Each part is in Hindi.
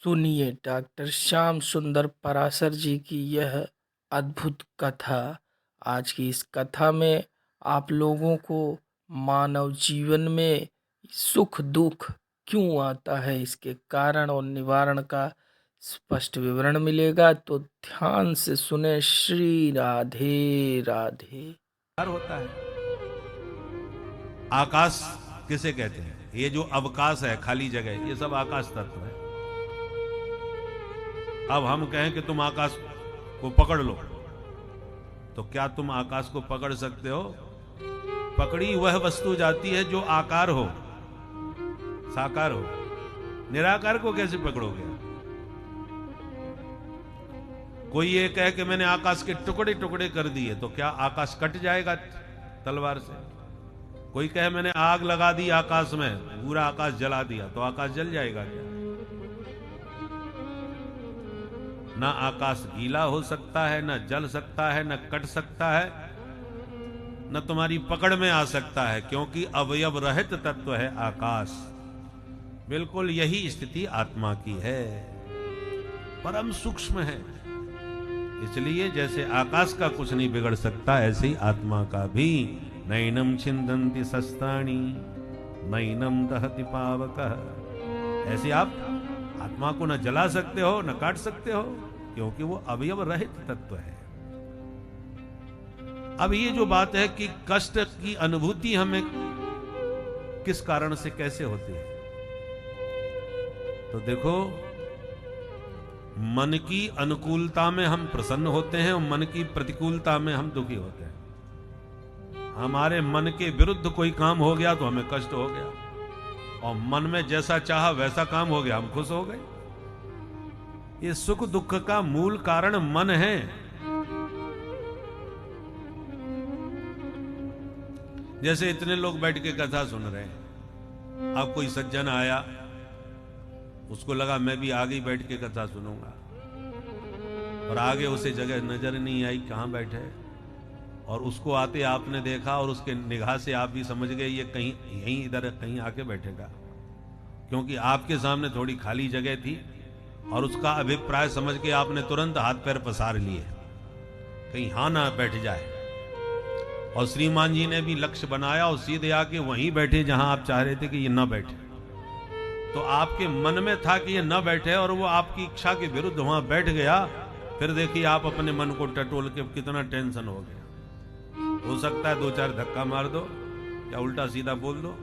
सुनिए डॉक्टर श्याम सुंदर पराशर जी की यह अद्भुत कथा। आज की इस कथा में आप लोगों को मानव जीवन में सुख दुख क्यों आता है, इसके कारण और निवारण का स्पष्ट विवरण मिलेगा, तो ध्यान से सुने। श्री राधे राधे। होता है। आकाश किसे कहते हैं? ये जो अवकाश है, खाली जगह, ये सब आकाश तत्व है। अब हम कहें कि तुम आकाश को पकड़ लो, तो क्या तुम आकाश को पकड़ सकते हो? पकड़ी वह वस्तु जाती है जो आकार हो, साकार हो। निराकार को कैसे पकड़ोगे? कोई ये कहे कि मैंने आकाश के टुकड़े टुकड़े कर दिए, तो क्या आकाश कट जाएगा तलवार से? कोई कहे मैंने आग लगा दी आकाश में, पूरा आकाश जला दिया, तो आकाश जल जाएगा क्या? ना आकाश गीला हो सकता है, ना जल सकता है, ना कट सकता है, न तुम्हारी पकड़ में आ सकता है, क्योंकि अवयव रहित तत्व है आकाश। बिल्कुल यही स्थिति आत्मा की है, परम सूक्ष्म है। इसलिए जैसे आकाश का कुछ नहीं बिगड़ सकता, ऐसे ही आत्मा का भी। नैनम छिंदन्ति शस्त्राणि नैनम दहति पावकः। ऐसे आप आत्मा को न जला सकते हो, न काट सकते हो, क्योंकि वो अवयव रहित तत्व है। अब ये जो बात है कि कष्ट की अनुभूति हमें किस कारण से कैसे होती है, तो देखो, मन की अनुकूलता में हम प्रसन्न होते हैं और मन की प्रतिकूलता में हम दुखी होते हैं। हमारे मन के विरुद्ध कोई काम हो गया तो हमें कष्ट हो गया, और मन में जैसा चाहा वैसा काम हो गया, हम खुश हो गए। ये सुख दुख का मूल कारण मन है। जैसे इतने लोग बैठ के कथा सुन रहे हैं, अब कोई सज्जन आया, उसको लगा मैं भी आगे बैठ के कथा सुनूंगा, और आगे उसे जगह नजर नहीं आई कहां बैठे, और उसको आते आपने देखा, और उसके निगाह से आप भी समझ गए ये कहीं यहीं इधर कहीं आके बैठेगा, क्योंकि आपके सामने थोड़ी खाली जगह थी, और उसका अभिप्राय समझ के आपने तुरंत हाथ पैर पसार लिए, कहीं हां ना बैठ जाए। और श्रीमान जी ने भी लक्ष्य बनाया और सीधे आके वहीं बैठे जहां आप चाह रहे थे कि ये ना बैठे। तो आपके मन में था कि ये ना बैठे, और वो आपकी इच्छा के विरुद्ध वहां बैठ गया। फिर देखिए आप अपने मन को टटोल के कितना टेंशन हो गया। हो सकता है दो चार धक्का मार दो या उल्टा सीधा बोल दो,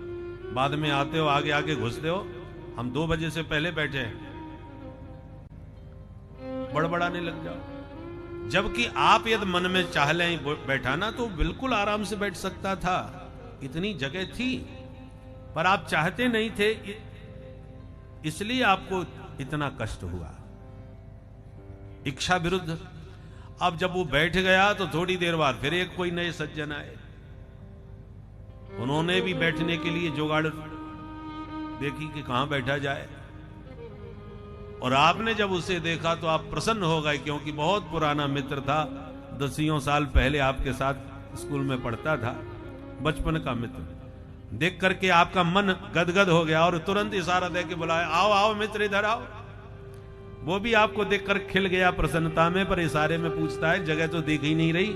बाद में आते हो आगे आगे घुसते हो, हम 2 बजे से पहले बैठे हैं, बड़बड़ाने लग जाओ। जबकि आप यदि मन में चाह लें बैठा ना, तो बिल्कुल आराम से बैठ सकता था, इतनी जगह थी, पर आप चाहते नहीं थे, इसलिए आपको इतना कष्ट हुआ, इच्छा विरुद्ध। अब जब वो बैठ गया तो थोड़ी देर बाद फिर एक कोई नए सज्जन आए, उन्होंने भी बैठने के लिए जुगाड़ देखी कि कहां बैठा जाए, और आपने जब उसे देखा तो आप प्रसन्न हो गए, क्योंकि बहुत पुराना मित्र था, 10 साल पहले आपके साथ स्कूल में पढ़ता था, बचपन का मित्र। देख करके आपका मन गदगद हो गया, और तुरंत इशारा दे के बुलाया, आओ आओ मित्र इधर आओ। वो भी आपको देखकर खिल गया प्रसन्नता में, पर इशारे में पूछता है जगह तो दिख ही नहीं रही,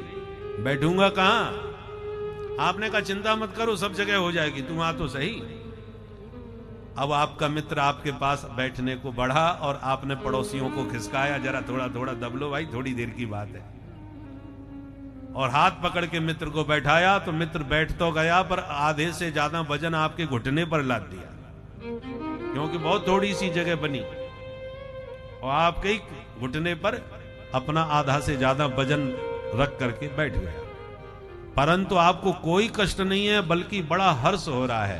बैठूंगा कहां? आपने कहा चिंता मत करो, सब जगह हो जाएगी, तुम आ तो सही। अब आपका मित्र आपके पास बैठने को बढ़ा, और आपने पड़ोसियों को खिसकाया, जरा थोड़ा थोड़ा दब लो भाई, थोड़ी देर की बात है, और हाथ पकड़ के मित्र को बैठाया। तो मित्र बैठ तो गया, पर आधे से ज्यादा वजन आपके घुटने पर लाद दिया, क्योंकि बहुत थोड़ी सी जगह बनी, और आपके घुटने पर अपना आधा से ज्यादा वजन रख करके बैठ गया। परंतु आपको कोई कष्ट नहीं है, बल्कि बड़ा हर्ष हो रहा है,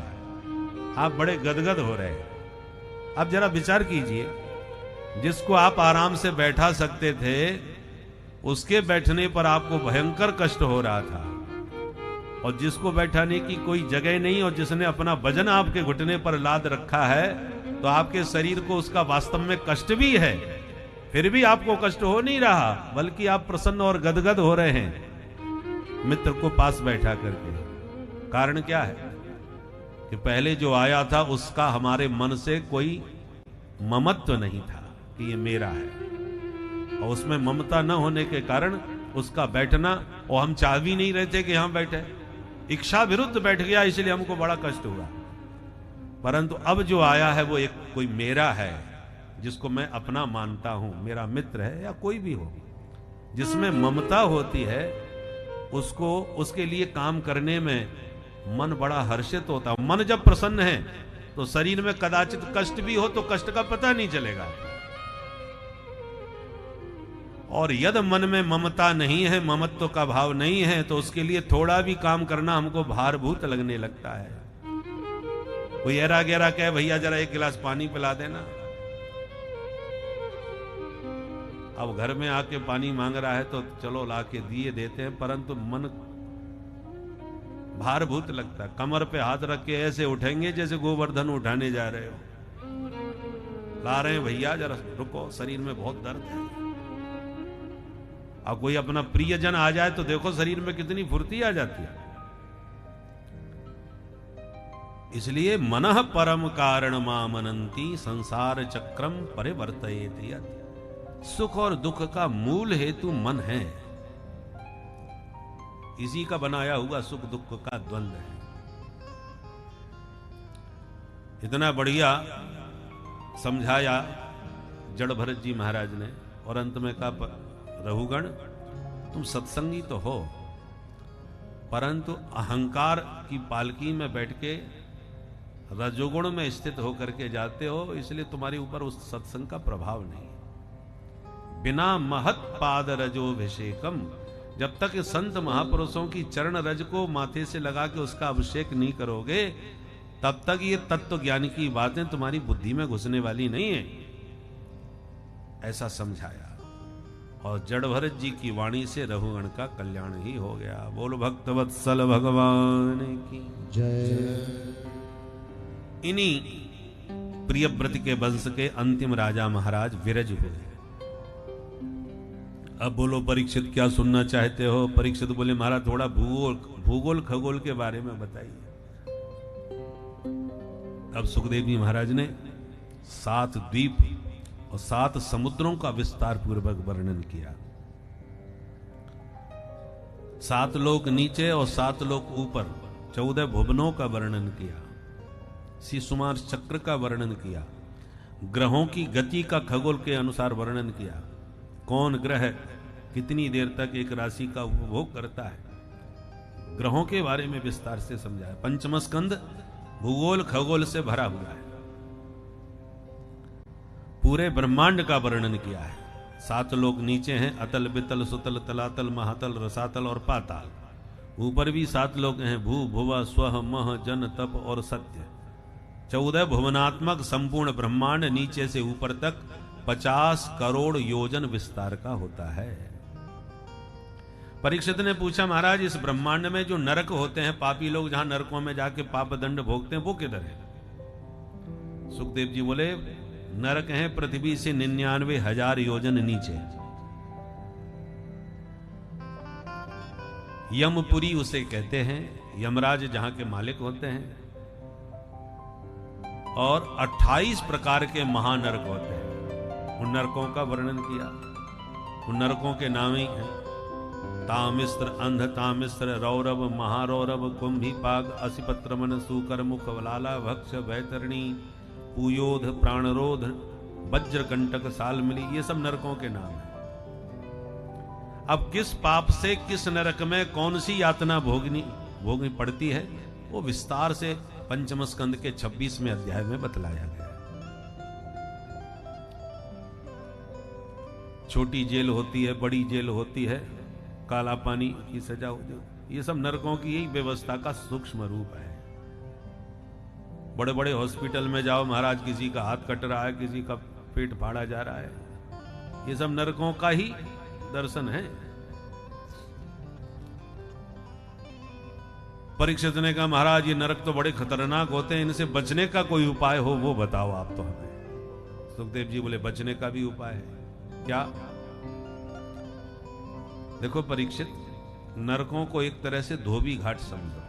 आप बड़े गदगद हो रहे हैं। अब जरा विचार कीजिए, जिसको आप आराम से बैठा सकते थे, उसके बैठने पर आपको भयंकर कष्ट हो रहा था, और जिसको बैठाने की कोई जगह नहीं, और जिसने अपना वजन आपके घुटने पर लाद रखा है, तो आपके शरीर को उसका वास्तव में कष्ट भी है, फिर भी आपको कष्ट हो नहीं रहा, बल्कि आप प्रसन्न और गदगद हो रहे हैं मित्र को पास बैठा करके। कारण क्या है कि पहले जो आया था उसका हमारे मन से कोई ममत्व नहीं था, कि ये मेरा है, और उसमें ममता न होने के कारण उसका बैठना, और हम चाह भी नहीं रहे थे कि यहां बैठे, इच्छा विरुद्ध बैठ गया, इसलिए हमको बड़ा कष्ट हुआ। परंतु अब जो आया है वो एक कोई मेरा है, जिसको मैं अपना मानता हूं, मेरा मित्र है या कोई भी हो, जिसमें ममता होती है उसको, उसके लिए काम करने में मन बड़ा हर्षित होता है। मन जब प्रसन्न है तो शरीर में कदाचित कष्ट भी हो तो कष्ट का पता नहीं चलेगा, और यदि मन में ममता नहीं है, ममत्व का भाव नहीं है, तो उसके लिए थोड़ा भी काम करना हमको भारभूत लगने लगता है। कोई एरा गहरा कहे भैया जरा एक गिलास पानी पिला देना, अब घर में आके पानी मांग रहा है तो चलो ला के दिए देते हैं, परंतु मन भारभूत लगता है। कमर पे हाथ रख के ऐसे उठेंगे जैसे गोवर्धन उठाने जा रहे हो। ला रहे हैं भैया जरा रुको, शरीर में बहुत दर्द है। अब कोई अपना प्रियजन आ जाए तो देखो शरीर में कितनी फुर्ती आ जाती है। इसलिए मनः परम कारण मामनंती संसार चक्रम परिवर्तयेति। सुख और दुख का मूल हेतु मन है, इसी का बनाया हुआ सुख दुख का द्वंद्व है। इतना बढ़िया समझाया जड़ भरत जी महाराज ने, और अंत में कहा रहुगण तुम सत्संगी तो हो, परंतु अहंकार की पालकी में बैठ के रजोगुण में स्थित होकर के जाते हो, इसलिए तुम्हारे ऊपर उस सत्संग का प्रभाव नहीं। बिना महत पाद रजोभिषेकम, जब तक संत महापुरुषों की चरण रज को माथे से लगा के उसका अभिषेक नहीं करोगे, तब तक ये तत्व ज्ञान की बातें तुम्हारी बुद्धि में घुसने वाली नहीं है, ऐसा समझाया। और जड़ भरत जी की वाणी से रघुगण का कल्याण ही हो गया। बोल भक्त वत्सल भगवान की जय। इन्हीं प्रियव्रत के वंश के अंतिम राजा महाराज विरज हुए। अब बोलो परीक्षित क्या सुनना चाहते हो? परीक्षित बोले महाराज थोड़ा भूगोल खगोल के बारे में बताइए। अब सुखदेव जी महाराज ने 7 द्वीप और 7 समुद्रों का विस्तार पूर्वक वर्णन किया। 7 लोक नीचे और 7 लोक ऊपर, 14 भुवनों का वर्णन किया, शिशुमार चक्र का वर्णन किया, ग्रहों की गति का खगोल के अनुसार वर्णन किया, कौन ग्रह कितनी देर तक एक राशि का उपभोग करता है, ग्रहों के बारे में विस्तार से समझाया। पंचम स्कंद भूगोल खगोल से भरा हुआ है। पूरे ब्रह्मांड का वर्णन किया है। 7 लोक नीचे हैं, अतल बितल सुतल तलातल महातल रसातल और पाताल। ऊपर भी 7 लोक हैं, भू भुवा स्व मह जन तप और सत्य। 14 भुवनात्मक संपूर्ण ब्रह्मांड नीचे से ऊपर तक 50 करोड़ योजन विस्तार का होता है। परीक्षित ने पूछा महाराज इस ब्रह्मांड में जो नरक होते हैं, पापी लोग जहां नरकों में जाके पाप दंड भोगते हैं, वो किधर है? सुखदेव जी बोले नरक हैं पृथ्वी से 99,000 योजन नीचे। यमपुरी उसे कहते हैं, यमराज जहां के मालिक होते हैं, और 28 प्रकार के महानरक होते हैं। उन नरकों का वर्णन किया। उन नरकों के नाम ही हैं तामिस्त्र, अंध तामिस्त्र, रौरव, महारौरव, कुंभीपाग, असिपत्रमन, सूकर, मुख, लाला, भक्ष, वैतरणी, पुयोध, प्राणरोध, वज्रकंटक, सालमिली, ये सब नरकों के नाम हैं। अब किस पाप से किस नरक में कौन सी यातना भोगनी पड़ती है, वो विस्तार से पंचम स्कंद के 26वें अध्याय में बतलाया गया। छोटी जेल होती है, बड़ी जेल होती है, काला पानी की सजा होती है, ये सब नरकों की यही व्यवस्था का सूक्ष्म रूप है। बड़े बड़े हॉस्पिटल में जाओ महाराज, किसी का हाथ कट रहा है, किसी का पेट फाड़ा जा रहा है, ये सब नरकों का ही दर्शन है। परीक्षित ने कहा महाराज ये नरक तो बड़े खतरनाक होते हैं, इनसे बचने का कोई उपाय हो वो बताओ आप तो हमें। सुखदेव जी बोले बचने का भी उपाय है। क्या? देखो परीक्षित, नरकों को एक तरह से धोबी घाट समझो।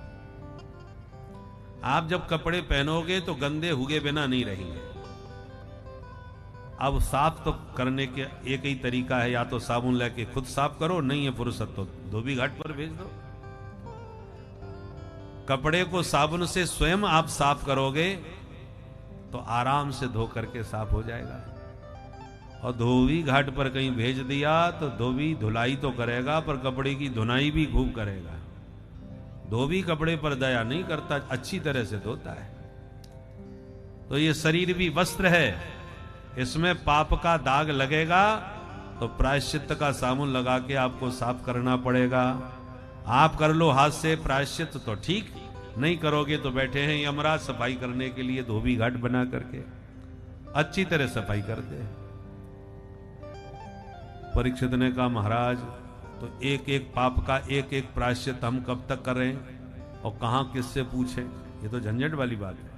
आप जब कपड़े पहनोगे तो गंदे हुए बिना नहीं रहेंगे। अब साफ तो करने के एक ही तरीका है, या तो साबुन लेके खुद साफ करो, नहीं है फुर्सत तो धोबी घाट पर भेज दो। कपड़े को साबुन से स्वयं आप साफ करोगे तो आराम से धो करके साफ हो जाएगा। और धोबी घाट पर कहीं भेज दिया तो धोबी धुलाई तो करेगा पर कपड़े की धुनाई भी खूब करेगा। धोबी कपड़े पर दया नहीं करता, अच्छी तरह से धोता है। तो ये शरीर भी वस्त्र है, इसमें पाप का दाग लगेगा तो प्रायश्चित का साबुन लगा के आपको साफ करना पड़ेगा। आप कर लो हाथ से प्रायश्चित तो ठीक, नहीं करोगे तो बैठे हैं यमराज सफाई करने के लिए धोबी घाट बना करके अच्छी तरह सफाई करते हैं। परीक्षित ने कहा महाराज तो एक एक पाप का एक एक प्रायश्चित हम कब तक करें और कहां किससे पूछें, ये तो झंझट वाली बात है।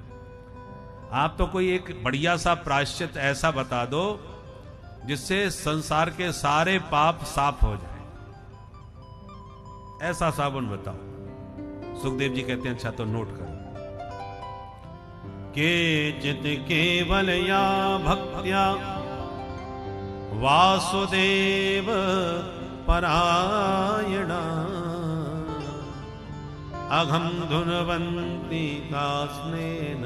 आप तो कोई एक बढ़िया सा प्रायश्चित ऐसा बता दो जिससे संसार के सारे पाप साफ हो जाए, ऐसा साबुन बताओ। सुखदेव जी कहते हैं अच्छा तो नोट करो। के चित केवल या भक्त्या वासुदेव परायणा अघम धुनवंती कास्नेन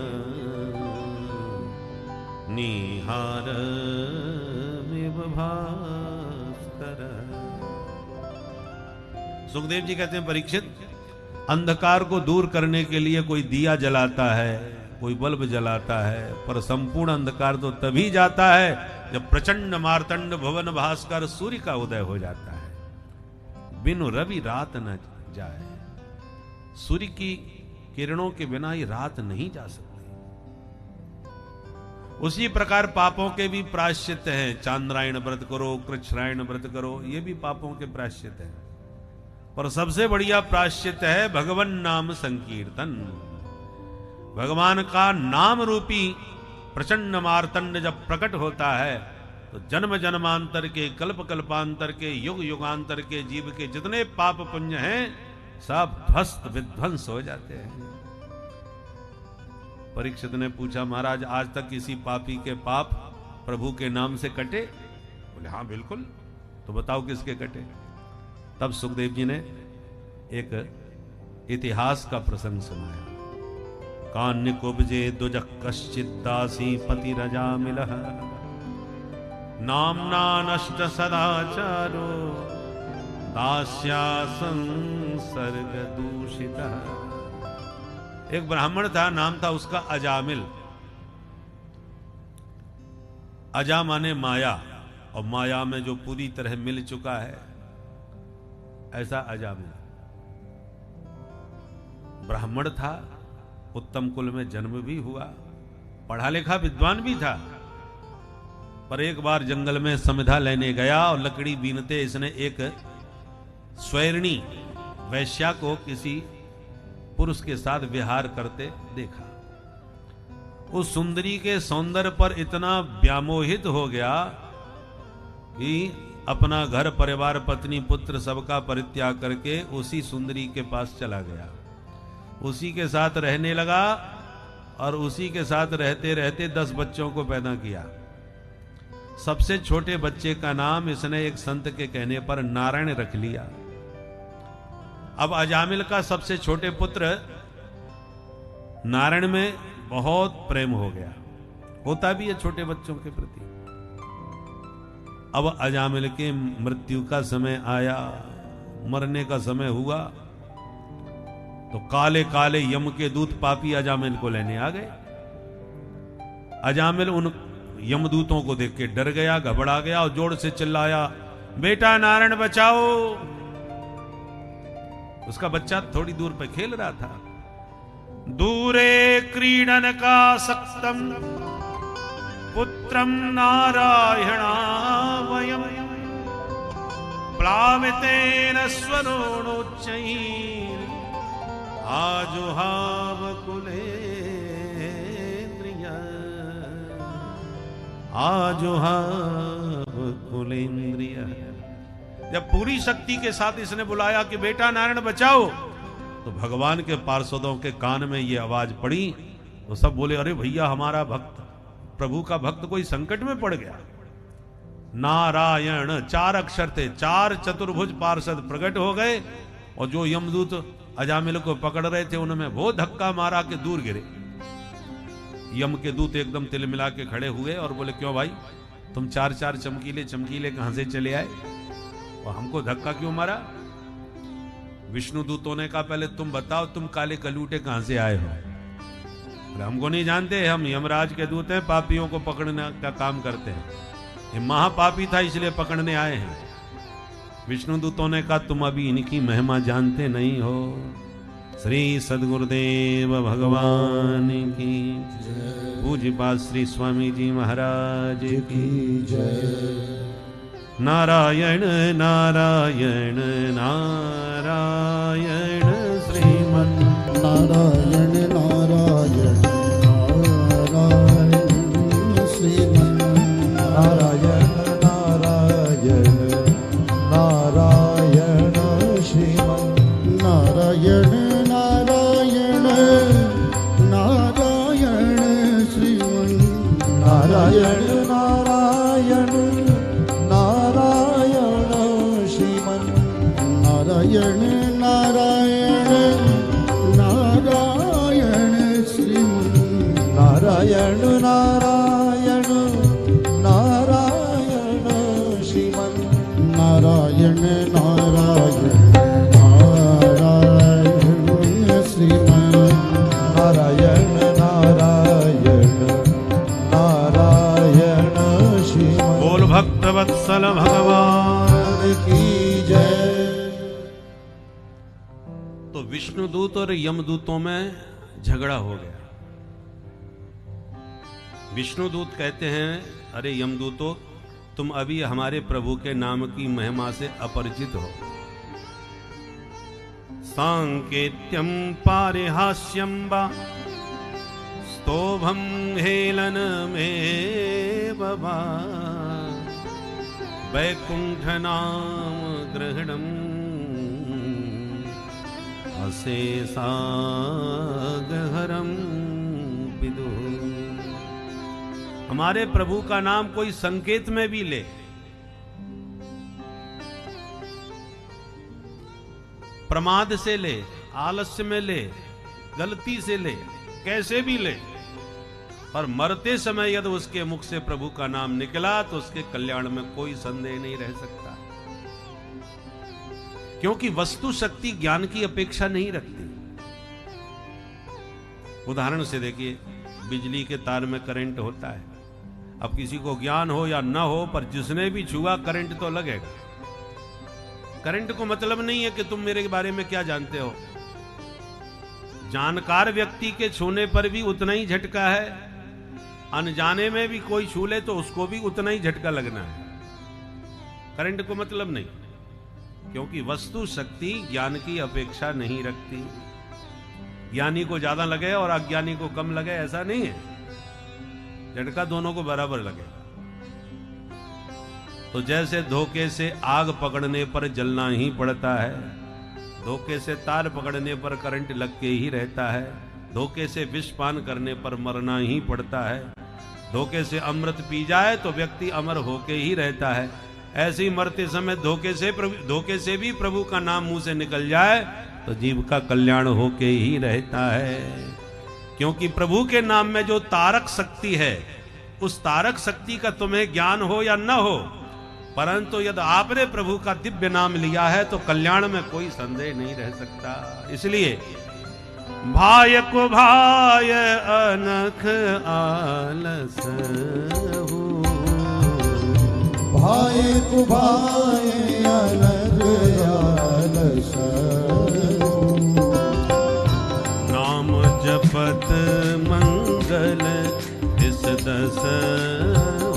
निहार भास्कर। सुखदेव जी कहते हैं परीक्षित, अंधकार को दूर करने के लिए कोई दिया जलाता है, कोई बल्ब जलाता है, पर संपूर्ण अंधकार तो तभी जाता है जब प्रचंड मार्तंड भुवन भास्कर सूर्य का उदय हो जाता है। बिनु रवि रात न जाए, सूर्य की किरणों के बिना ये रात नहीं जा सकती। उसी प्रकार पापों के भी प्रायश्चित हैं। चांद्रायण व्रत करो, कृच्छ्रायण व्रत करो, ये भी पापों के प्रायश्चित हैं। पर सबसे बढ़िया प्रायश्चित है भगवन नाम संकीर्तन। भगवान का नाम रूपी प्रचंड मार्तंड जब प्रकट होता है तो जन्म जन्मांतर के, कल्प कल्पांतर के, युग युगांतर के जीव के जितने पाप पुण्य हैं सब ध्वस्त विध्वंस हो जाते हैं। परीक्षित ने पूछा महाराज आज तक किसी पापी के पाप प्रभु के नाम से कटे? बोले हाँ बिल्कुल। तो बताओ किसके कटे? तब सुखदेव जी ने एक इतिहास का प्रसंग सुनाया। कान्य कुब्जे दुजक कश्चित दासी पति रजा मिलह नामना नष्ट सदाचारो दास्या संसर्ग दूषितः। एक ब्राह्मण था, नाम था उसका अजामिल। अजा माने माया, और माया में जो पूरी तरह मिल चुका है ऐसा अजामिल। ब्राह्मण था, उत्तम कुल में जन्म भी हुआ, पढ़ा लिखा विद्वान भी था। पर एक बार जंगल में समिधा लेने गया और लकड़ी बीनते इसने एक स्वैरणी वैश्या को किसी पुरुष के साथ विहार करते देखा। उस सुंदरी के सौंदर्य पर इतना व्यामोहित हो गया कि अपना घर परिवार पत्नी पुत्र सबका परित्याग करके उसी सुंदरी के पास चला गया। उसी के साथ रहने लगा और उसी के साथ रहते रहते 10 बच्चों को पैदा किया। सबसे छोटे बच्चे का नाम इसने एक संत के कहने पर नारायण रख लिया। अब अजामिल का सबसे छोटे पुत्र नारायण में बहुत प्रेम हो गया, होता भी है छोटे बच्चों के प्रति। अब अजामिल के मृत्यु का समय आया, मरने का समय हुआ तो काले काले यम के दूत पापी अजामिल को लेने आ गए। अजामिल उन यमदूतों को देख के डर गया, घबरा गया और जोर से चिल्लाया, बेटा नारायण बचाओ। उसका बच्चा थोड़ी दूर पे खेल रहा था। दूरे क्रीडन का सक्तम पुत्रम नारायणा वयम प्लावितेन स्वरोणोच्चैः आजुहाव कुलेन्द्रिय आजुहाव कुलेन्द्रिय। जब पूरी शक्ति के साथ इसने बुलाया कि बेटा नारायण बचाओ, तो भगवान के पार्षदों के कान में ये आवाज पड़ी। तो सब बोले अरे भैया हमारा भक्त प्रभु का भक्त कोई संकट में पड़ गया, नारायण 4 अक्षर थे, 4 चतुर्भुज पार्षद प्रकट हो गए और जो यमदूत अजामिल को पकड़ रहे थे उनमें वो धक्का मारा कि दूर गिरे। यम के दूत एकदम तिल मिला के खड़े हुए और बोले, क्यों भाई, तुम 4 चमकीले चमकीले कहां से चले आए और हमको धक्का क्यों मारा? विष्णु दूतों ने कहा, पहले तुम बताओ, तुम काले कलूटे कहां से आए हो? हमको नहीं जानते, हम यमराज के दूत हैं, पापियों को पकड़ने का काम करते हैं। ये महापापी था इसलिए पकड़ने आए हैं। विष्णु दूतों ने कहा, तुम अभी इनकी महिमा जानते नहीं हो। श्री सद्गुरुदेव भगवान की पूज्यपाद श्री स्वामी जी महाराज की जय। नारायण नारायण नारायण श्रीमन नारायण नारायण नारायण श्रीमन नारायण नारायण नारायण श्रीमन नारायण नारायण नारायण श्रीमन नारायण नारायण नारायण श्रीमन नारायण नारायण नारायण श्रीमन नारायण नारायण नारायण श्रीमन नारायण नारायण नारायण श्रीमन नारायण नारायण नारायण श्रीमन। बोल भक्त वत्सल भगवान की जय। तो विष्णुदूत और यमदूतों में झगड़ा हो गया। विष्णुदूत कहते हैं, अरे यमदूतों, तुम अभी हमारे प्रभु के नाम की महिमा से अपरिचित हो। सांकेत्यम पारिहास्यम वा स्तोभम हेलन में बबा वैकुंठ नाम ग्रहणम अशेषागहरम विदु। हमारे प्रभु का नाम कोई संकेत में भी ले, प्रमाद से ले, आलस्य में ले, गलती से ले, कैसे भी ले, और मरते समय यदि उसके मुख से प्रभु का नाम निकला तो उसके कल्याण में कोई संदेह नहीं रह सकता, क्योंकि वस्तु शक्ति ज्ञान की अपेक्षा नहीं रखती। उदाहरण से देखिए, बिजली के तार में करंट होता है। अब किसी को ज्ञान हो या ना हो, पर जिसने भी छुआ करंट तो लगेगा। करंट को मतलब नहीं है कि तुम मेरे बारे में क्या जानते हो। जानकार व्यक्ति के छूने पर भी उतना ही झटका है, अनजाने में भी कोई छू ले तो उसको भी उतना ही झटका लगना है। करंट को मतलब नहीं, क्योंकि वस्तु शक्ति ज्ञान की अपेक्षा नहीं रखती। ज्ञानी को ज्यादा लगे और अज्ञानी को कम लगे, ऐसा नहीं है। झटका दोनों को बराबर लगे। तो जैसे धोखे से आग पकड़ने पर जलना ही पड़ता है, धोखे से तार पकड़ने पर करंट लग के ही रहता है, धोखे से विष पान करने पर मरना ही पड़ता है, धोखे से अमृत पी जाए तो व्यक्ति अमर होके ही रहता है। ऐसे ही मरते समय धोखे से भी प्रभु का नाम मुंह से निकल जाए तो जीव का कल्याण होके ही रहता है। क्योंकि प्रभु के नाम में जो तारक शक्ति है, उस तारक शक्ति का तुम्हें ज्ञान हो या न हो, परंतु यदि आपने प्रभु का दिव्य नाम लिया है तो कल्याण में कोई संदेह नहीं रह सकता। इसलिए भाय को भाय अनख आलस हो, भाय को भाय अनख आलस हो, नाम जपत मंगल इस दस हो,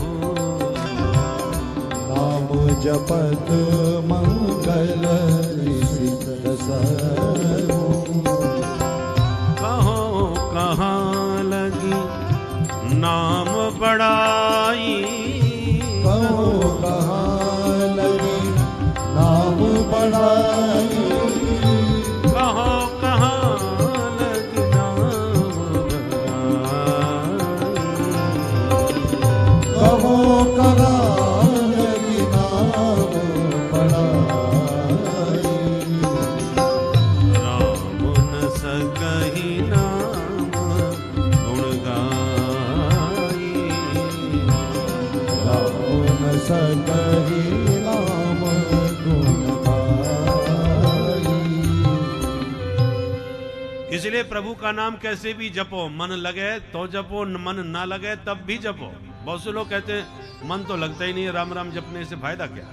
नाम जपत मंगल इस दस हो, कहो कहाँ लगी नाम बड़ाई, कहो कहाँ लगी नाम बड़ाई, कहो कहाँ लगी नाम बड़ाई। सकहि नाम गुण गाई। इसलिए प्रभु का नाम कैसे भी जपो, मन लगे तो जपो, मन ना लगे तब भी जपो। बहुत से लोग कहते हैं मन तो लगता ही नहीं है, राम राम जपने से फायदा क्या।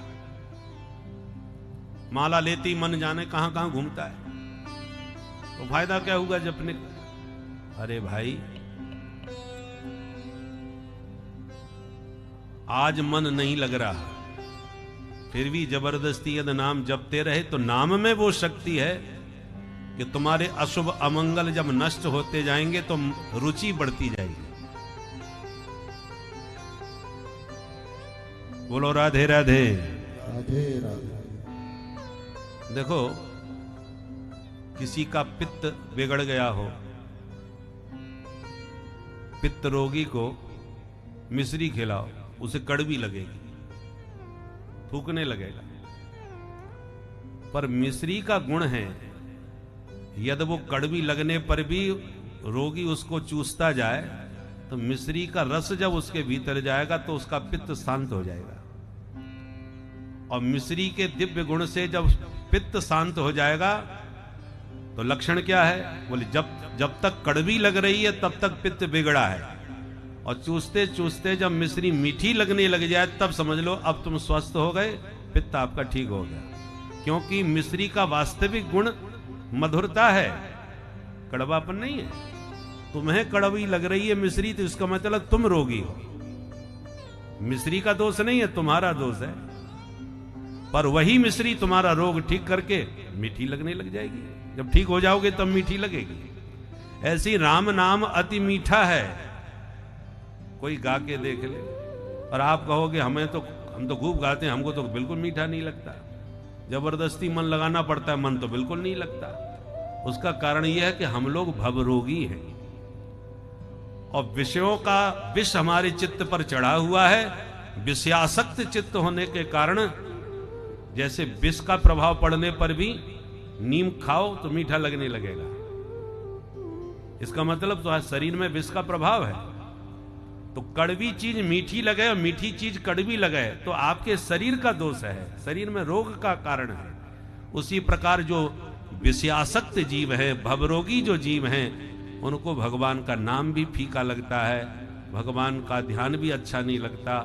माला लेती मन जाने कहां कहां घूमता है, तो फायदा क्या होगा जपने का। अरे भाई, आज मन नहीं लग रहा, फिर भी जबरदस्ती यदि नाम जपते रहे तो नाम में वो शक्ति है कि तुम्हारे अशुभ अमंगल जब नष्ट होते जाएंगे तो रुचि बढ़ती जाएगी। बोलो राधे राधे। राधे राधे। देखो, किसी का पित्त बिगड़ गया हो, पित्त रोगी को मिश्री खिलाओ, उसे कड़वी लगेगी, थूकने लगेगा। पर मिश्री का गुण है, यदि वो कड़वी लगने पर भी रोगी उसको चूसता जाए तो मिश्री का रस जब उसके भीतर जाएगा तो उसका पित्त शांत हो जाएगा। और मिश्री के दिव्य गुण से जब पित्त शांत हो जाएगा तो लक्षण क्या है, बोले जब तक कड़वी लग रही है तब तक पित्त बिगड़ा है, और चूसते चूसते जब मिश्री मीठी लगने लग जाए तब समझ लो अब तुम स्वस्थ हो गए, पित्त आपका ठीक हो गया। क्योंकि मिश्री का वास्तविक गुण मधुरता है, कड़वापन नहीं है। तुम्हें कड़वी लग रही है मिश्री तो इसका मतलब तुम रोगी हो, मिश्री का दोष नहीं है, तुम्हारा दोष है। पर वही मिश्री तुम्हारा रोग ठीक करके मीठी लगने लग जाएगी, जब ठीक हो जाओगे तब मीठी लगेगी। ऐसी राम नाम अति मीठा है, कोई गा के देख ले और आप कहोगे हम तो खूब गाते हैं, हमको तो बिल्कुल मीठा नहीं लगता। जबरदस्ती मन लगाना पड़ता है, मन तो बिल्कुल नहीं लगता। उसका कारण यह है कि हम लोग भवरोगी हैं और विषयों का विष हमारे चित्त पर चढ़ा हुआ है। विषयासक्त चित्त होने के कारण जैसे विष का प्रभाव पड़ने पर भी नीम खाओ तो मीठा लगने लगेगा, इसका मतलब तो शरीर में विष का प्रभाव है। तो कड़वी चीज मीठी लगे और मीठी चीज कड़वी लगे तो आपके शरीर का दोष है, शरीर में रोग का कारण है। उसी प्रकार जो विषयासक्त जीव है, भवरोगी जो जीव हैं, उनको भगवान का नाम भी फीका लगता है, भगवान का ध्यान भी अच्छा नहीं लगता,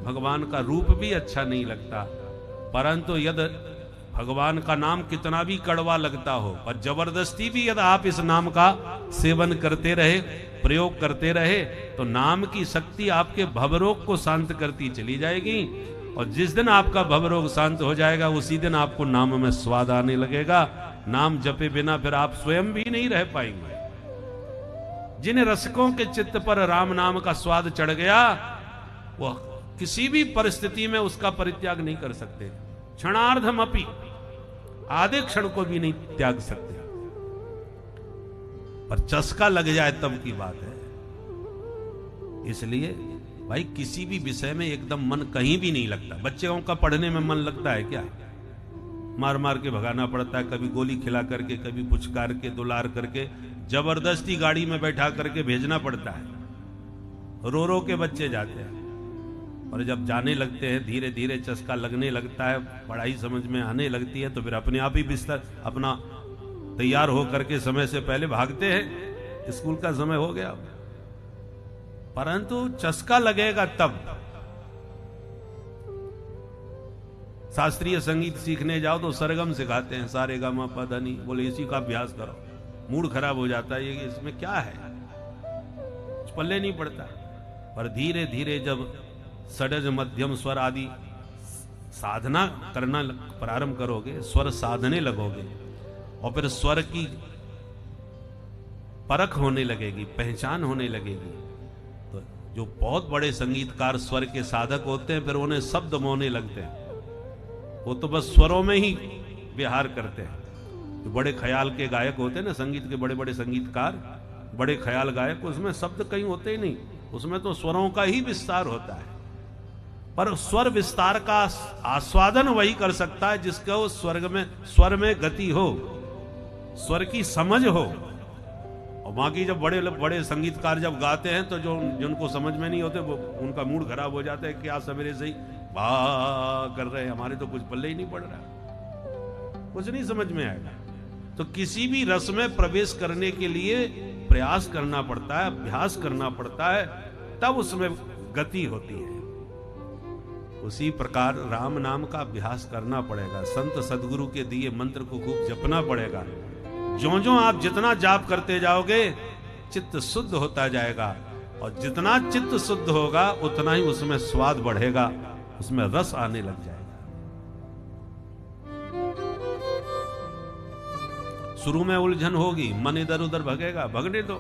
भगवान का रूप भी अच्छा नहीं लगता। परंतु यदि भगवान का नाम कितना भी कड़वा लगता हो, पर जबरदस्ती भी यदि आप इस नाम का सेवन करते रहे, प्रयोग करते रहे, तो नाम की शक्ति आपके भवरोग को शांत करती चली जाएगी। और जिस दिन आपका भवरोग शांत हो जाएगा उसी दिन आपको नाम में स्वाद आने लगेगा। नाम जपे बिना फिर आप स्वयं भी नहीं रह पाएंगे। जिन रसिकों के चित्त पर राम नाम का स्वाद चढ़ गया, वह किसी भी परिस्थिति में उसका परित्याग नहीं कर सकते, क्षणार्धम अपि, आधे क्षण को भी नहीं त्याग सकते। पर चस्का लग जाए तब की बात है। इसलिए भाई किसी भी विषय में एकदम मन कहीं भी नहीं लगता। बच्चों का पढ़ने में मन लगता है क्या? मार मार के भगाना पड़ता है, कभी गोली खिला करके, कभी पुचकार के, दुलार करके, जबरदस्ती गाड़ी में बैठा करके भेजना पड़ता है। रो रो के बच्चे जाते हैं और जब जाने लगते हैं धीरे धीरे चस्का लगने लगता है, पढ़ाई समझ में आने लगती है, तो फिर अपने आप ही बिस्तर अपना तैयार हो करके समय से पहले भागते हैं, स्कूल का समय हो गया। परंतु चस्का लगेगा तब। शास्त्रीय संगीत सीखने जाओ तो सरगम सिखाते हैं, सारे गा मा पा धा नी, बोले इसी का अभ्यास करो। मूड खराब हो जाता है, ये इसमें क्या है, कुछ पल्ले नहीं पड़ता। पर धीरे धीरे जब षडज मध्यम स्वर आदि साधना करना प्रारंभ करोगे, स्वर साधने लगोगे और फिर स्वर की परख होने लगेगी, पहचान होने लगेगी, तो जो बहुत बड़े संगीतकार स्वर के साधक होते हैं फिर उन्हें शब्द मोहने लगते हैं। वो तो बस स्वरों में ही विहार करते हैं। जो बड़े ख्याल के गायक होते हैं ना, संगीत के बड़े बड़े संगीतकार, बड़े ख्याल गायक, उसमें शब्द कहीं होते ही नहीं, उसमें तो स्वरों का ही विस्तार होता है। पर स्वर विस्तार का आस्वादन वही कर सकता है जिसका उस स्वर में गति हो, स्वर की समझ हो। और बाकी जब बड़े बड़े संगीतकार जब गाते हैं तो जो जिनको समझ में नहीं होते वो उनका मूड खराब हो जाता है, क्या सवेरे से ही बा कर रहे हैं, हमारे तो कुछ पल्ले ही नहीं पड़ रहा, कुछ नहीं समझ में आएगा। तो किसी भी रस में प्रवेश करने के लिए प्रयास करना पड़ता है, अभ्यास करना पड़ता है, तब उसमें गति होती है। उसी प्रकार राम नाम का अभ्यास करना पड़ेगा, संत सदगुरु के दिए मंत्र को खूब जपना पड़ेगा। ज्यों-ज्यों आप जितना जाप करते जाओगे चित्त शुद्ध होता जाएगा, और जितना चित्त शुद्ध होगा उतना ही उसमें स्वाद बढ़ेगा, उसमें रस आने लग जाएगा। शुरू में उलझन होगी, मन इधर उधर भगेगा, भगने दो,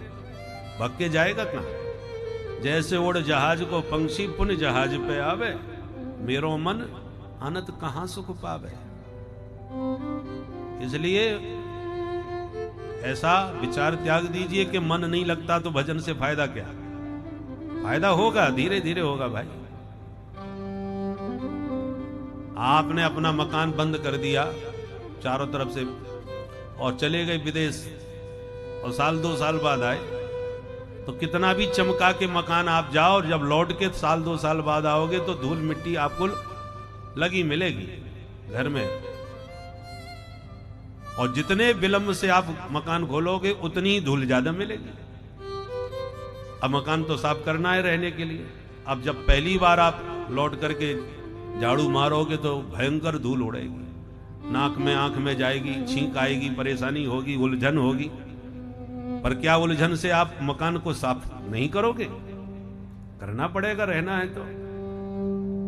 भग के जाएगा कहां। जैसे उड़ जहाज को पंछी पुन जहाज पे आवे, मेरो मन अनंत कहां सुख पावे। इसलिए ऐसा विचार त्याग दीजिए कि मन नहीं लगता तो भजन से फायदा क्या। फायदा होगा, धीरे धीरे होगा भाई। आपने अपना मकान बंद कर दिया चारों तरफ से और चले गए विदेश, और साल 2 साल बाद आए, तो कितना भी चमका के मकान आप जाओ, और जब लौट के साल 2 साल बाद आओगे तो धूल मिट्टी आपको लगी मिलेगी घर में। और जितने विलंब से आप मकान खोलोगे उतनी ही धूल ज्यादा मिलेगी। अब मकान तो साफ करना है रहने के लिए। अब जब पहली बार आप लौट करके झाड़ू मारोगे तो भयंकर धूल उड़ेगी, नाक में आंख में जाएगी, छींक आएगी, परेशानी होगी, उलझन होगी। पर क्या उलझन से आप मकान को साफ नहीं करोगे? करना पड़ेगा, रहना है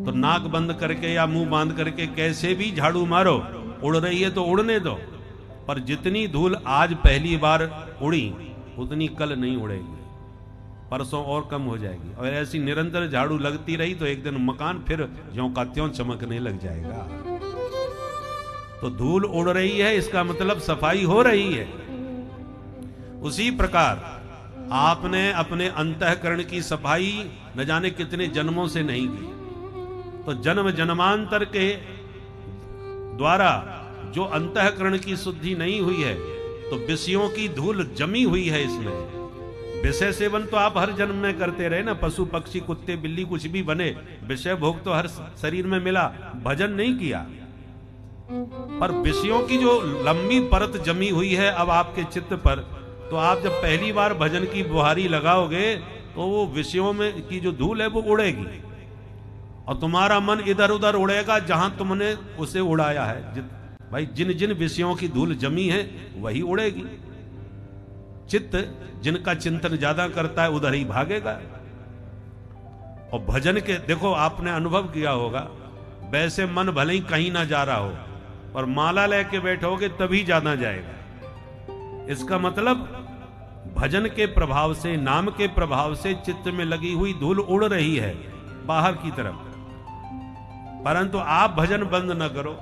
तो नाक बंद करके या मुंह बांध करके कैसे भी झाड़ू मारो, उड़ रही है तो उड़ने दो। पर जितनी धूल आज पहली बार उड़ी उतनी कल नहीं उड़ेगी, परसों और कम हो जाएगी। और ऐसी निरंतर झाड़ू लगती रही तो एक दिन मकान फिर ज्यों का त्यों चमकने लग जाएगा। तो धूल उड़ रही है, इसका मतलब सफाई हो रही है। उसी प्रकार आपने अपने अंतःकरण की सफाई न जाने कितने जन्मों से नहीं की, तो जन्म जन्मांतर के द्वारा जो अंतःकरण की शुद्धि नहीं हुई है, तो विषयों की धूल जमी हुई है इसमें। विषय सेवन तो आप हर जन्म में करते रहे ना, पशु पक्षी कुत्ते बिल्ली कुछ भी बने, विषय भोग तो हर शरीर में मिला, भजन नहीं किया। पर विषयों की जो लंबी परत जमी हुई है अब आपके चित्त पर, तो आप जब पहली बार भजन की बुहारी लगाओगे तो वो विषयों में की जो धूल है वो उड़ेगी, और तुम्हारा मन इधर उधर उड़ेगा जहां तुमने उसे उड़ाया है। भाई जिन जिन विषयों की धूल जमी है वही उड़ेगी। चित्त जिनका चिंतन ज्यादा करता है उधर ही भागेगा। और भजन के देखो, आपने अनुभव किया होगा, वैसे मन भले ही कहीं ना जा रहा हो, और माला लेके बैठोगे तभी ज्यादा जाएगा। इसका मतलब भजन के प्रभाव से, नाम के प्रभाव से चित्त में लगी हुई धूल उड़ रही है बाहर की तरफ। परंतु आप भजन बंद न करो,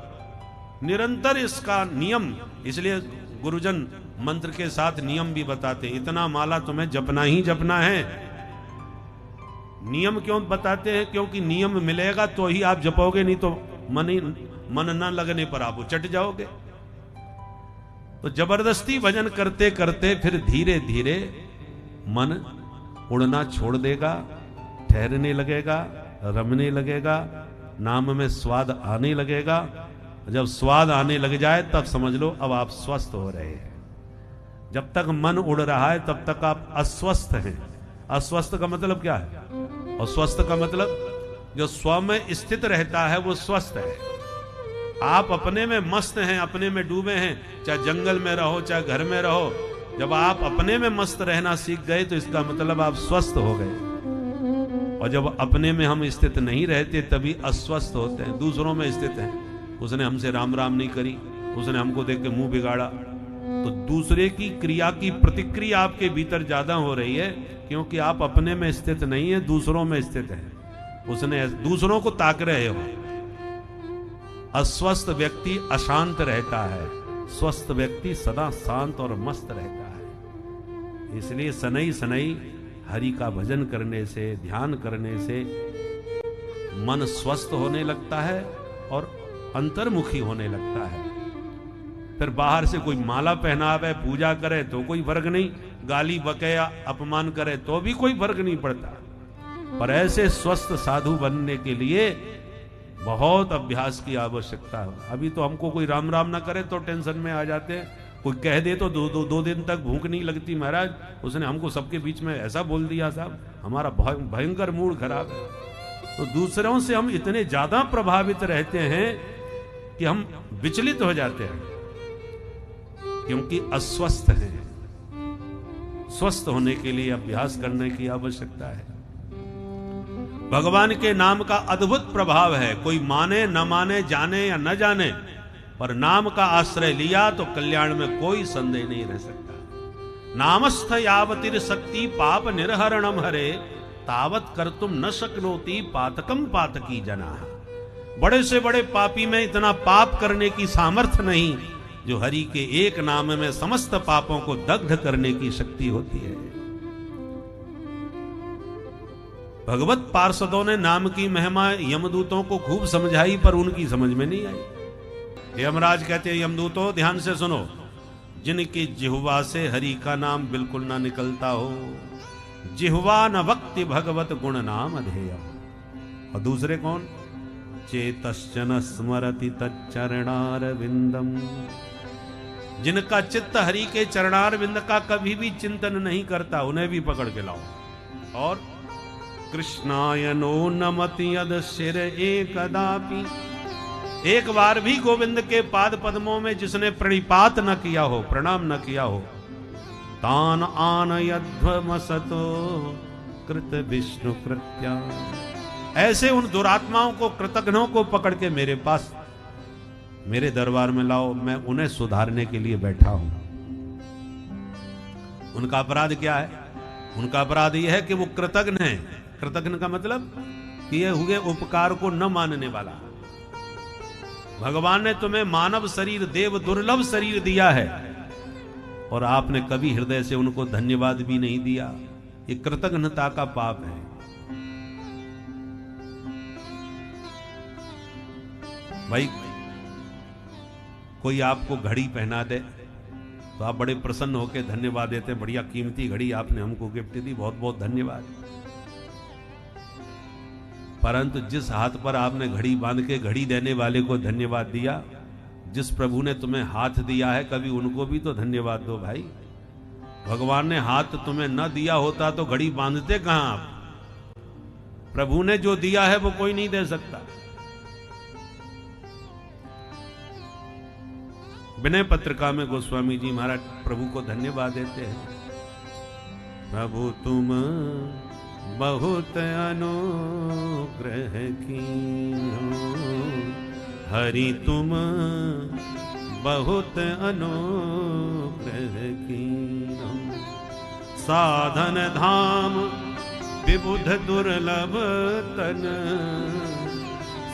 निरंतर इसका नियम। इसलिए गुरुजन मंत्र के साथ नियम भी बताते हैं, इतना माला तुम्हें जपना ही जपना है। नियम क्यों बताते हैं? क्योंकि नियम मिलेगा तो ही आप जपोगे, नहीं तो मन न लगने पर आप उचट जाओगे। तो जबरदस्ती भजन करते करते फिर धीरे धीरे मन उड़ना छोड़ देगा, ठहरने लगेगा, रमने लगेगा, नाम में स्वाद आने लगेगा। जब स्वाद आने लग जाए तब समझ लो अब आप स्वस्थ हो रहे हैं। जब तक मन उड़ रहा है तब तक आप अस्वस्थ हैं। अस्वस्थ का मतलब क्या है? और स्वस्थ का मतलब जो स्व में स्थित रहता है वो स्वस्थ है। आप अपने में मस्त हैं, अपने में डूबे हैं, चाहे जंगल में रहो चाहे घर में रहो। जब आप अपने में मस्त रहना सीख गए तो इसका मतलब आप स्वस्थ हो गए। और जब अपने में हम स्थित नहीं रहते तभी अस्वस्थ होते हैं, दूसरों में स्थित हैं। उसने हमसे राम राम नहीं करी, उसने हमको देख के मुंह बिगाड़ा, तो दूसरे की क्रिया की प्रतिक्रिया आपके भीतर ज्यादा हो रही है, क्योंकि आप अपने में स्थित नहीं है, दूसरों में स्थित है। उसने दूसरों को ताक रहे हो। अस्वस्थ व्यक्ति अशांत रहता है, स्वस्थ व्यक्ति सदा शांत और मस्त रहता है। इसलिए सनई सनई हरि का भजन करने से, ध्यान करने से मन स्वस्थ होने लगता है और अंतर्मुखी होने लगता है। फिर बाहर से कोई माला पहनावे, पूजा करे तो कोई फर्क नहीं, गाली बकया अपमान करे तो भी कोई फर्क नहीं पड़ता, पर ऐसे स्वस्थ साधु बनने के लिए बहुत अभ्यास की आवश्यकता है। अभी तो हमको कोई राम राम ना करे तो टेंशन में आ जाते हैं, कोई कह दे तो दो दिन तक भूख नहीं लगती, महाराज उसने हमको सबके बीच में ऐसा बोल दिया साहब, हमारा भयंकर मूड खराब है। तो दूसरों से हम इतने ज्यादा प्रभावित रहते हैं कि हम विचलित हो जाते हैं, क्योंकि अस्वस्थ हैं। स्वस्थ होने के लिए अभ्यास करने की आवश्यकता है। भगवान के नाम का अद्भुत प्रभाव है, कोई माने न माने, जाने या न जाने, पर नाम का आश्रय लिया तो कल्याण में कोई संदेह नहीं रह सकता। नामस्थ यावतिर शक्ति पाप निर्हरणम हरे, तावत कर्तुम न शक्नोति पातकम पातकी जना। बड़े से बड़े पापी में इतना पाप करने की सामर्थ्य नहीं जो हरि के एक नाम में समस्त पापों को दग्ध करने की शक्ति होती है। भगवत पार्षदों ने नाम की महिमा यमदूतों को खूब समझाई, पर उनकी समझ में नहीं आई। यमराज कहते हैं, यमदूतों ध्यान से सुनो, जिनकी जिह्वा से हरि का नाम बिल्कुल ना निकलता हो, जिह्वा न वक्ति भगवत गुण नाम अधेयम। और दूसरे कौन? चेतश्चन स्मरति तच्चरणारविंदम, जिनका चित्त हरि के चरणारविंद का कभी भी चिंतन नहीं करता, उन्हें भी पकड़ के लाओ। और कृष्णाय नो नमति यद शिर एकदापि, एक बार भी गोविंद के पाद पद्मों में जिसने प्रणिपात न किया हो, प्रणाम न किया हो, तान आनयध्वमसतो कृत विष्णु कृत्या, ऐसे उन दुरात्माओं को, कृतघ्नों को पकड़ के मेरे पास, मेरे दरबार में लाओ, मैं उन्हें सुधारने के लिए बैठा हूं। उनका अपराध क्या है? उनका अपराध यह है कि वो कृतघ्न है। कृतघ्न का मतलब किए हुए उपकार को न मानने वाला। भगवान ने तुम्हें मानव शरीर, देव दुर्लभ शरीर दिया है, और आपने कभी हृदय से उनको धन्यवाद भी नहीं दिया। ये कृतघ्नता का पाप है। भाई कोई आपको घड़ी पहना दे तो आप बड़े प्रसन्न होकर धन्यवाद देते हैं, बढ़िया कीमती घड़ी आपने हमको गिफ्ट दी, बहुत बहुत धन्यवाद। परंतु जिस हाथ पर आपने घड़ी बांध के घड़ी देने वाले को धन्यवाद दिया, जिस प्रभु ने तुम्हें हाथ दिया है, कभी उनको भी तो धन्यवाद दो भाई। भगवान ने हाथ तुम्हें न दिया होता तो घड़ी बांधते कहां आप? प्रभु ने जो दिया है वो कोई नहीं दे सकता। विनय पत्रिका में गोस्वामी जी महाराज प्रभु को धन्यवाद देते हैं। प्रभु तुम बहुत अनुग्रह कीन्हो, हरि तुम बहुत अनुग्रह कीन्हो, साधन धाम विबुध दुर्लभ तन,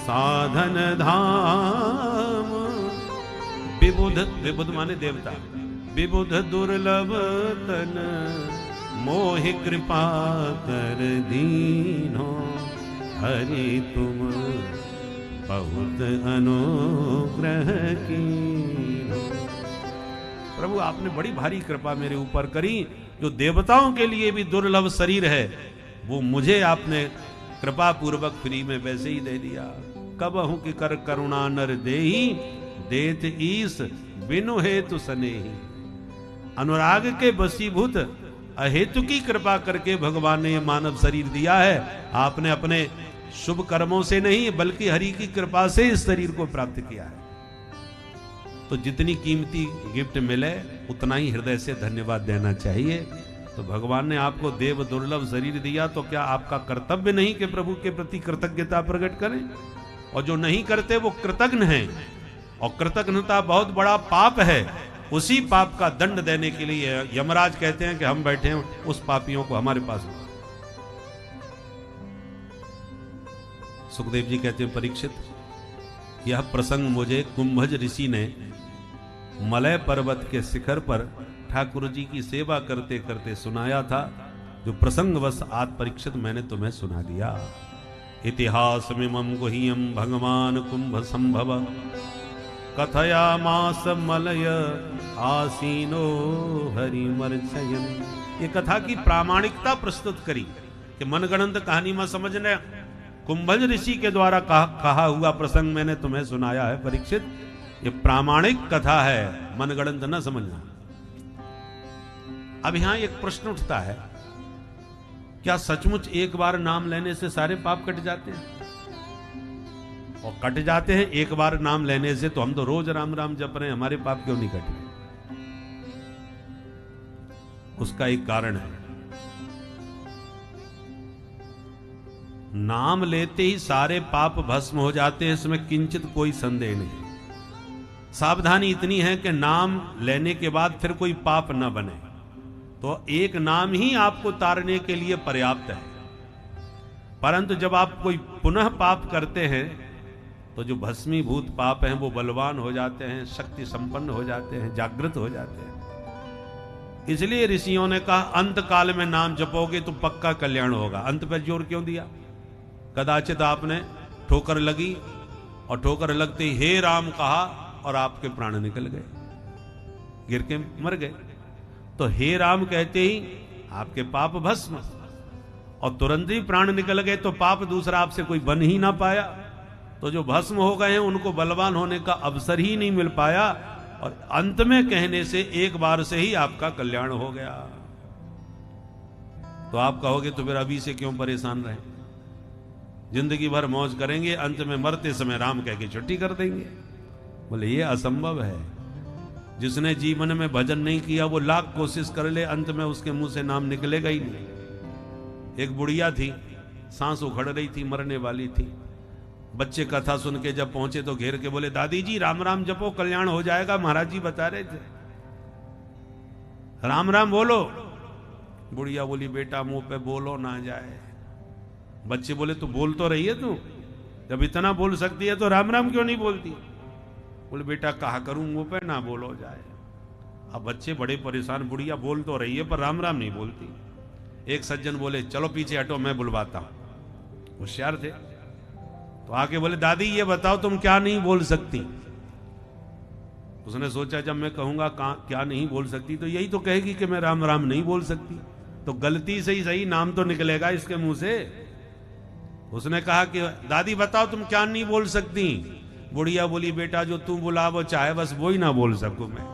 साधन धाम विबुध, विबुध माने देवता, विबुध दुर्लभ तन, मोहि कृपा कर दीनो, हरि तुम बहुत अनुग्रह कीन्हो। प्रभु आपने बड़ी भारी कृपा मेरे ऊपर करी, जो देवताओं के लिए भी दुर्लभ शरीर है वो मुझे आपने कृपा पूर्वक फ्री में वैसे ही दे दिया। कबहु की कर करुणा नर देही, देत ईस बिनु हेतु सनेही। अनुराग के बसीभूत अहेतु की कृपा करके भगवान ने यह मानव शरीर दिया है। आपने अपने शुभ कर्मों से नहीं बल्कि हरि की कृपा से इस शरीर को प्राप्त किया है। तो जितनी कीमती गिफ्ट मिले उतना ही हृदय से धन्यवाद देना चाहिए। तो भगवान ने आपको देव दुर्लभ शरीर दिया, तो क्या आपका कर्तव्य नहीं कि प्रभु के प्रति कृतज्ञता प्रकट करें? और जो नहीं करते वो कृतघ्न हैं, और कृतघ्नता बहुत बड़ा पाप है। उसी पाप का दंड देने के लिए यमराज कहते हैं कि हम बैठे हैं, उस पापियों को हमारे पास। सुखदेव जी कहते हैं, परीक्षित यह प्रसंग मुझे कुंभज ऋषि ने मलय पर्वत के शिखर पर ठाकुर जी की सेवा करते करते सुनाया था, जो प्रसंगवश आज परीक्षित मैंने तुम्हें सुना दिया। इतिहास में मम गुह्यम भगवान कुंभ संभव, कथयामास मलय आसीनो हरिमर्चयन। ये कथा की प्रामाणिकता प्रस्तुत करी कि मनगणंत कहानी में समझने कुंभज ऋषि के द्वारा कहा हुआ प्रसंग मैंने तुम्हें सुनाया है परीक्षित। ये प्रामाणिक कथा है, मनगणंत न समझना। अब यहां एक प्रश्न उठता है, क्या सचमुच एक बार नाम लेने से सारे पाप कट जाते हैं? और कट जाते हैं एक बार नाम लेने से, तो हम तो रोज राम राम जप रहे हैं, हमारे पाप क्यों नहीं कटे? उसका एक कारण है, नाम लेते ही सारे पाप भस्म हो जाते हैं, इसमें किंचित कोई संदेह नहीं। सावधानी इतनी है कि नाम लेने के बाद फिर कोई पाप न बने, तो एक नाम ही आपको तारने के लिए पर्याप्त है। परंतु जब आप कोई पुनः पाप करते हैं तो जो भस्मीभूत पाप हैं वो बलवान हो जाते हैं, शक्ति संपन्न हो जाते हैं, जागृत हो जाते हैं। इसलिए ऋषियों ने कहा अंत काल में नाम जपोगे तो पक्का कल्याण होगा। अंत पर जोर क्यों दिया? कदाचित आपने ठोकर लगी और ठोकर लगते ही हे राम कहा और आपके प्राण निकल गए, गिर के मर गए, तो हे राम कहते ही आपके पाप भस्म, और तुरंत ही प्राण निकल गए तो पाप दूसरा आपसे कोई बन ही ना पाया। तो जो भस्म हो गए हैं उनको बलवान होने का अवसर ही नहीं मिल पाया, और अंत में कहने से एक बार से ही आपका कल्याण हो गया। तो आप कहोगे तो फिर अभी से क्यों परेशान रहे, जिंदगी भर मौज करेंगे, अंत में मरते समय राम कह के छुट्टी कर देंगे। बोले ये असंभव है। जिसने जीवन में भजन नहीं किया वो लाख कोशिश कर ले, अंत में उसके मुंह से नाम निकलेगा ही नहीं। एक बुढ़िया थी, सांस उखड़ रही थी, मरने वाली थी। बच्चे कथा सुन के जब पहुंचे तो घेर के बोले दादी जी राम राम जपो कल्याण हो जाएगा, महाराज जी बता रहे थे, राम राम बोलो। बुढ़िया बोली बेटा मुंह पे बोलो ना जाए। बच्चे बोले तू बोल तो रही है, तू जब इतना बोल सकती है तो राम राम क्यों नहीं बोलती? बोले बेटा कहा करूं मुंह पे ना बोलो जाए। अब बच्चे बड़े परेशान, बुढ़िया बोल तो रही है पर राम राम नहीं बोलती। एक सज्जन बोले चलो पीछे हटो मैं बुलवाता हूं। होशियार थे, तो आके बोले दादी ये बताओ तुम क्या नहीं बोल सकती? उसने सोचा जब मैं कहूंगा क्या नहीं बोल सकती तो यही तो कहेगी कि मैं राम राम नहीं बोल सकती, तो गलती से ही सही नाम तो निकलेगा इसके मुंह से। उसने कहा कि दादी बताओ तुम क्या नहीं बोल सकती? बुढ़िया बोली बेटा जो तू बुला वो चाहे बस वो ही ना बोल सकूं मैं।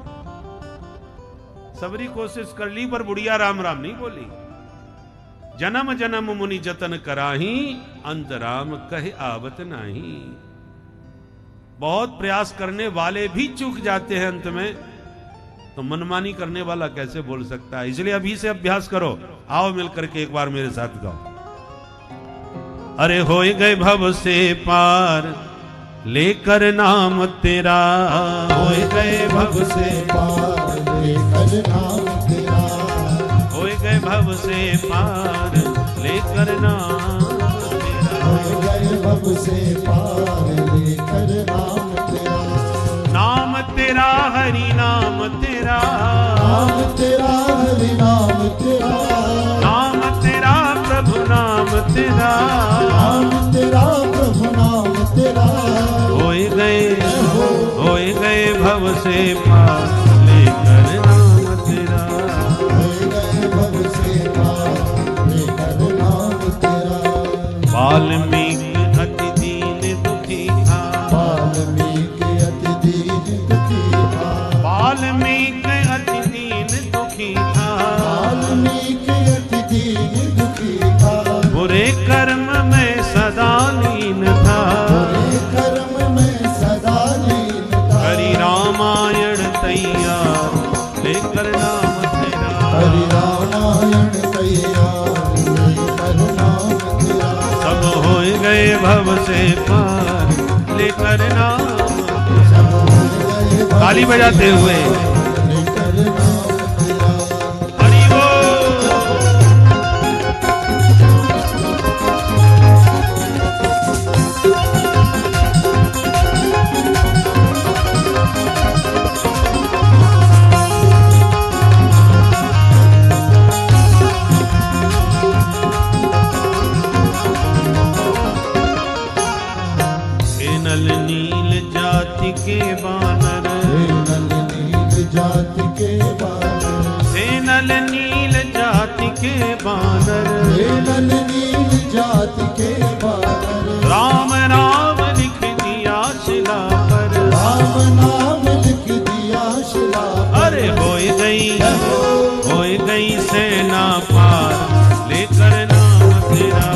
सबरी कोशिश कर ली पर बुढ़िया राम राम नहीं बोली। जन्म जन्म मुनि जतन कराही, अंत राम कहे आवत नाही। बहुत प्रयास करने वाले भी चूक जाते हैं अंत में, तो मनमानी करने वाला कैसे बोल सकता है? इसलिए अभी से अभ्यास करो। आओ मिलकर के एक बार मेरे साथ गाओ। अरे होए गए भव से पार लेकर नाम तेरा, होए गए भव से पार लेकर नाम तेरा, होए गए भव से पार लेकर नाम तेरा, होए गए भव से पार लेकर नाम तेरा। नाम तेरा हरि नाम तेरा, नाम तेरा हरि नाम तेरा, नाम तेरा प्रभु नाम तेरा, नाम तेरा प्रभु नाम तेरा। होए गए भव से पार लेकर नाम तेरा, होए गए भव से पार लेकर नाम तेरा। वाल्मीकि अति दीन दुखी था, वाल्मीकि अति दीन दुखी था, वाल्मीकि अति दीन दुखी था, वाल्मीकि अति दीन दुखी था। बुरे कर्म में सदा लीन था, बुरे कर्म में सदा लीन था। हरि रामायण तैयार लेकर नाम तेरा, हरि रामायण तैयार लेकर नाम तेरा। सब होए गए भव से पार लेकर नाम। सब होए गए ताली बजाते हुए लेकर नाम तेरा। हरि बोल। नल नील जाति के बानर, हे नल नील जाति के बानर, हे नल नील जाति के बानर, हे नल नील जाति के बानर, राम नाम लिख दिया शिला पर, राम नाम लिख दिया शिला पर। अरे होई गई सेना पार, लेकर नाम तेरा,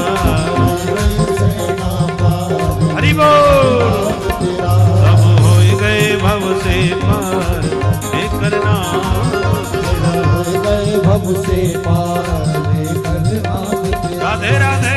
सेना पार, हरि बोल। तेरा सब होई गए भव से पार, लेकर नाम तेरा। हो गए भव से पार, लेकर नाम तेरा। राधे राधे।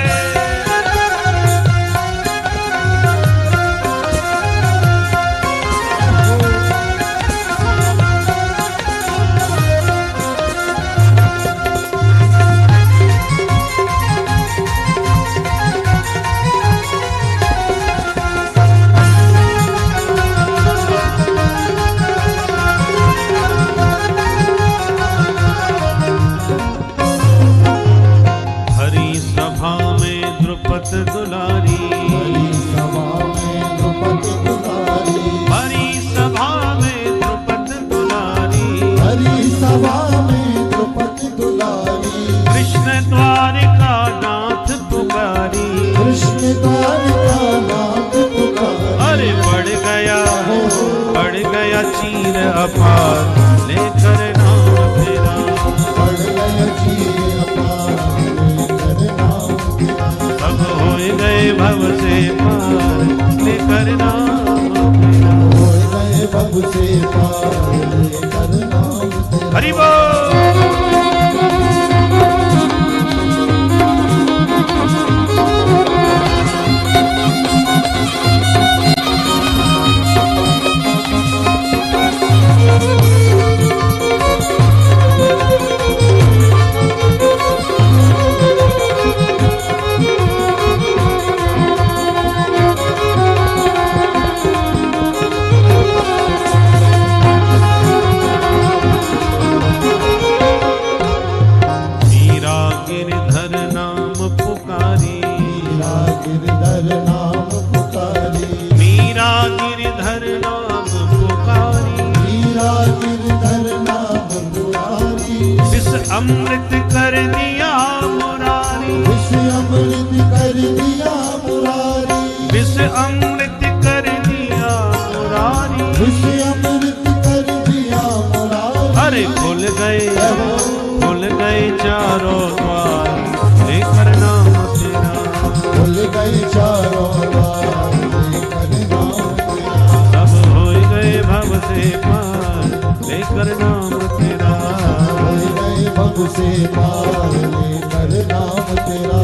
दुलारी, हरी सभा में द्रुपद दुलारी, हरी सभा में द्रुपद दुलारी, हरी सभा में द्रुपद दुलारी, कृष्ण द्वारिका नाथ पुकारी, कृष्ण द्वारिका नाथ पुकारी। अरे बढ़ गया चीर अपार, लेकर नाम तेरा, बढ़ गया चीर अपार, लेकर नाम तेरा। सब होए गए भव से पार, लेकर नाम तेरा। हो गए भव से पार, लेकर नाम तेरा। हरि बोल। अमृत कर दिया मुरारी, विष अमृत कर दिया मुरारी, विष अमृत कर दिया मुरारी, विष अमृत कर दिया मुरारी। अरे खुल गए चारों द्वार, लेकर नाम तेरा, खुल गए चारों द्वार, लेकर नाम तेरा। सब हो गए भव से पार, लेकर नाम तेरा, भव से पार, लेकर नाम तेरा।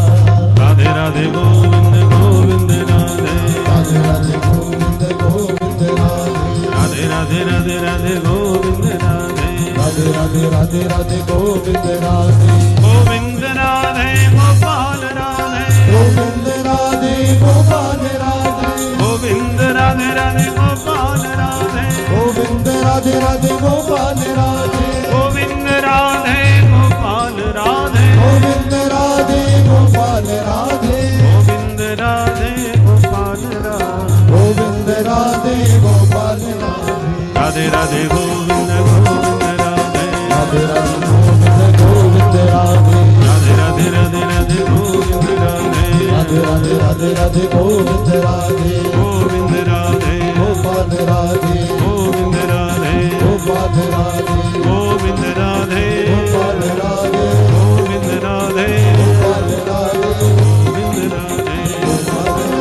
राधे राधे गोविंद गोविंद राधे, राधे राधे गोविंद गोविंद राधे, राधे राधे राधे राधे गोविंद राधे, राधे राधे राधे राधे गोविंद राधे, गोविंद राधे गोपाल राधे, गोविंद राधे गोपाल राधे, गोविंद राधे राधे गोपाल राधे, गोविंद राधे राधे गोपाल राधे, गोविंद राधे गोपाल राधे, गोविंद राधे गोपाल राधे, गोविंद राधे गोपाल राधे, गोविंद राधे गोपाल राधे। राधे राधे गोविंद गोविंद राधे, राधे राधे गोविंद गोविंद राधे, राधे राधे राधे राधे गोविंद राधे, राधे राधे राधे राधे गोविंद राधे, गोविंद राधे गोपाल राधे, गोविंद राधे गोपाल राधे, गोविंद राधे गोपाल राधे, गोविंद राधे गोपाल राधे, गोविंद राधे गोपाल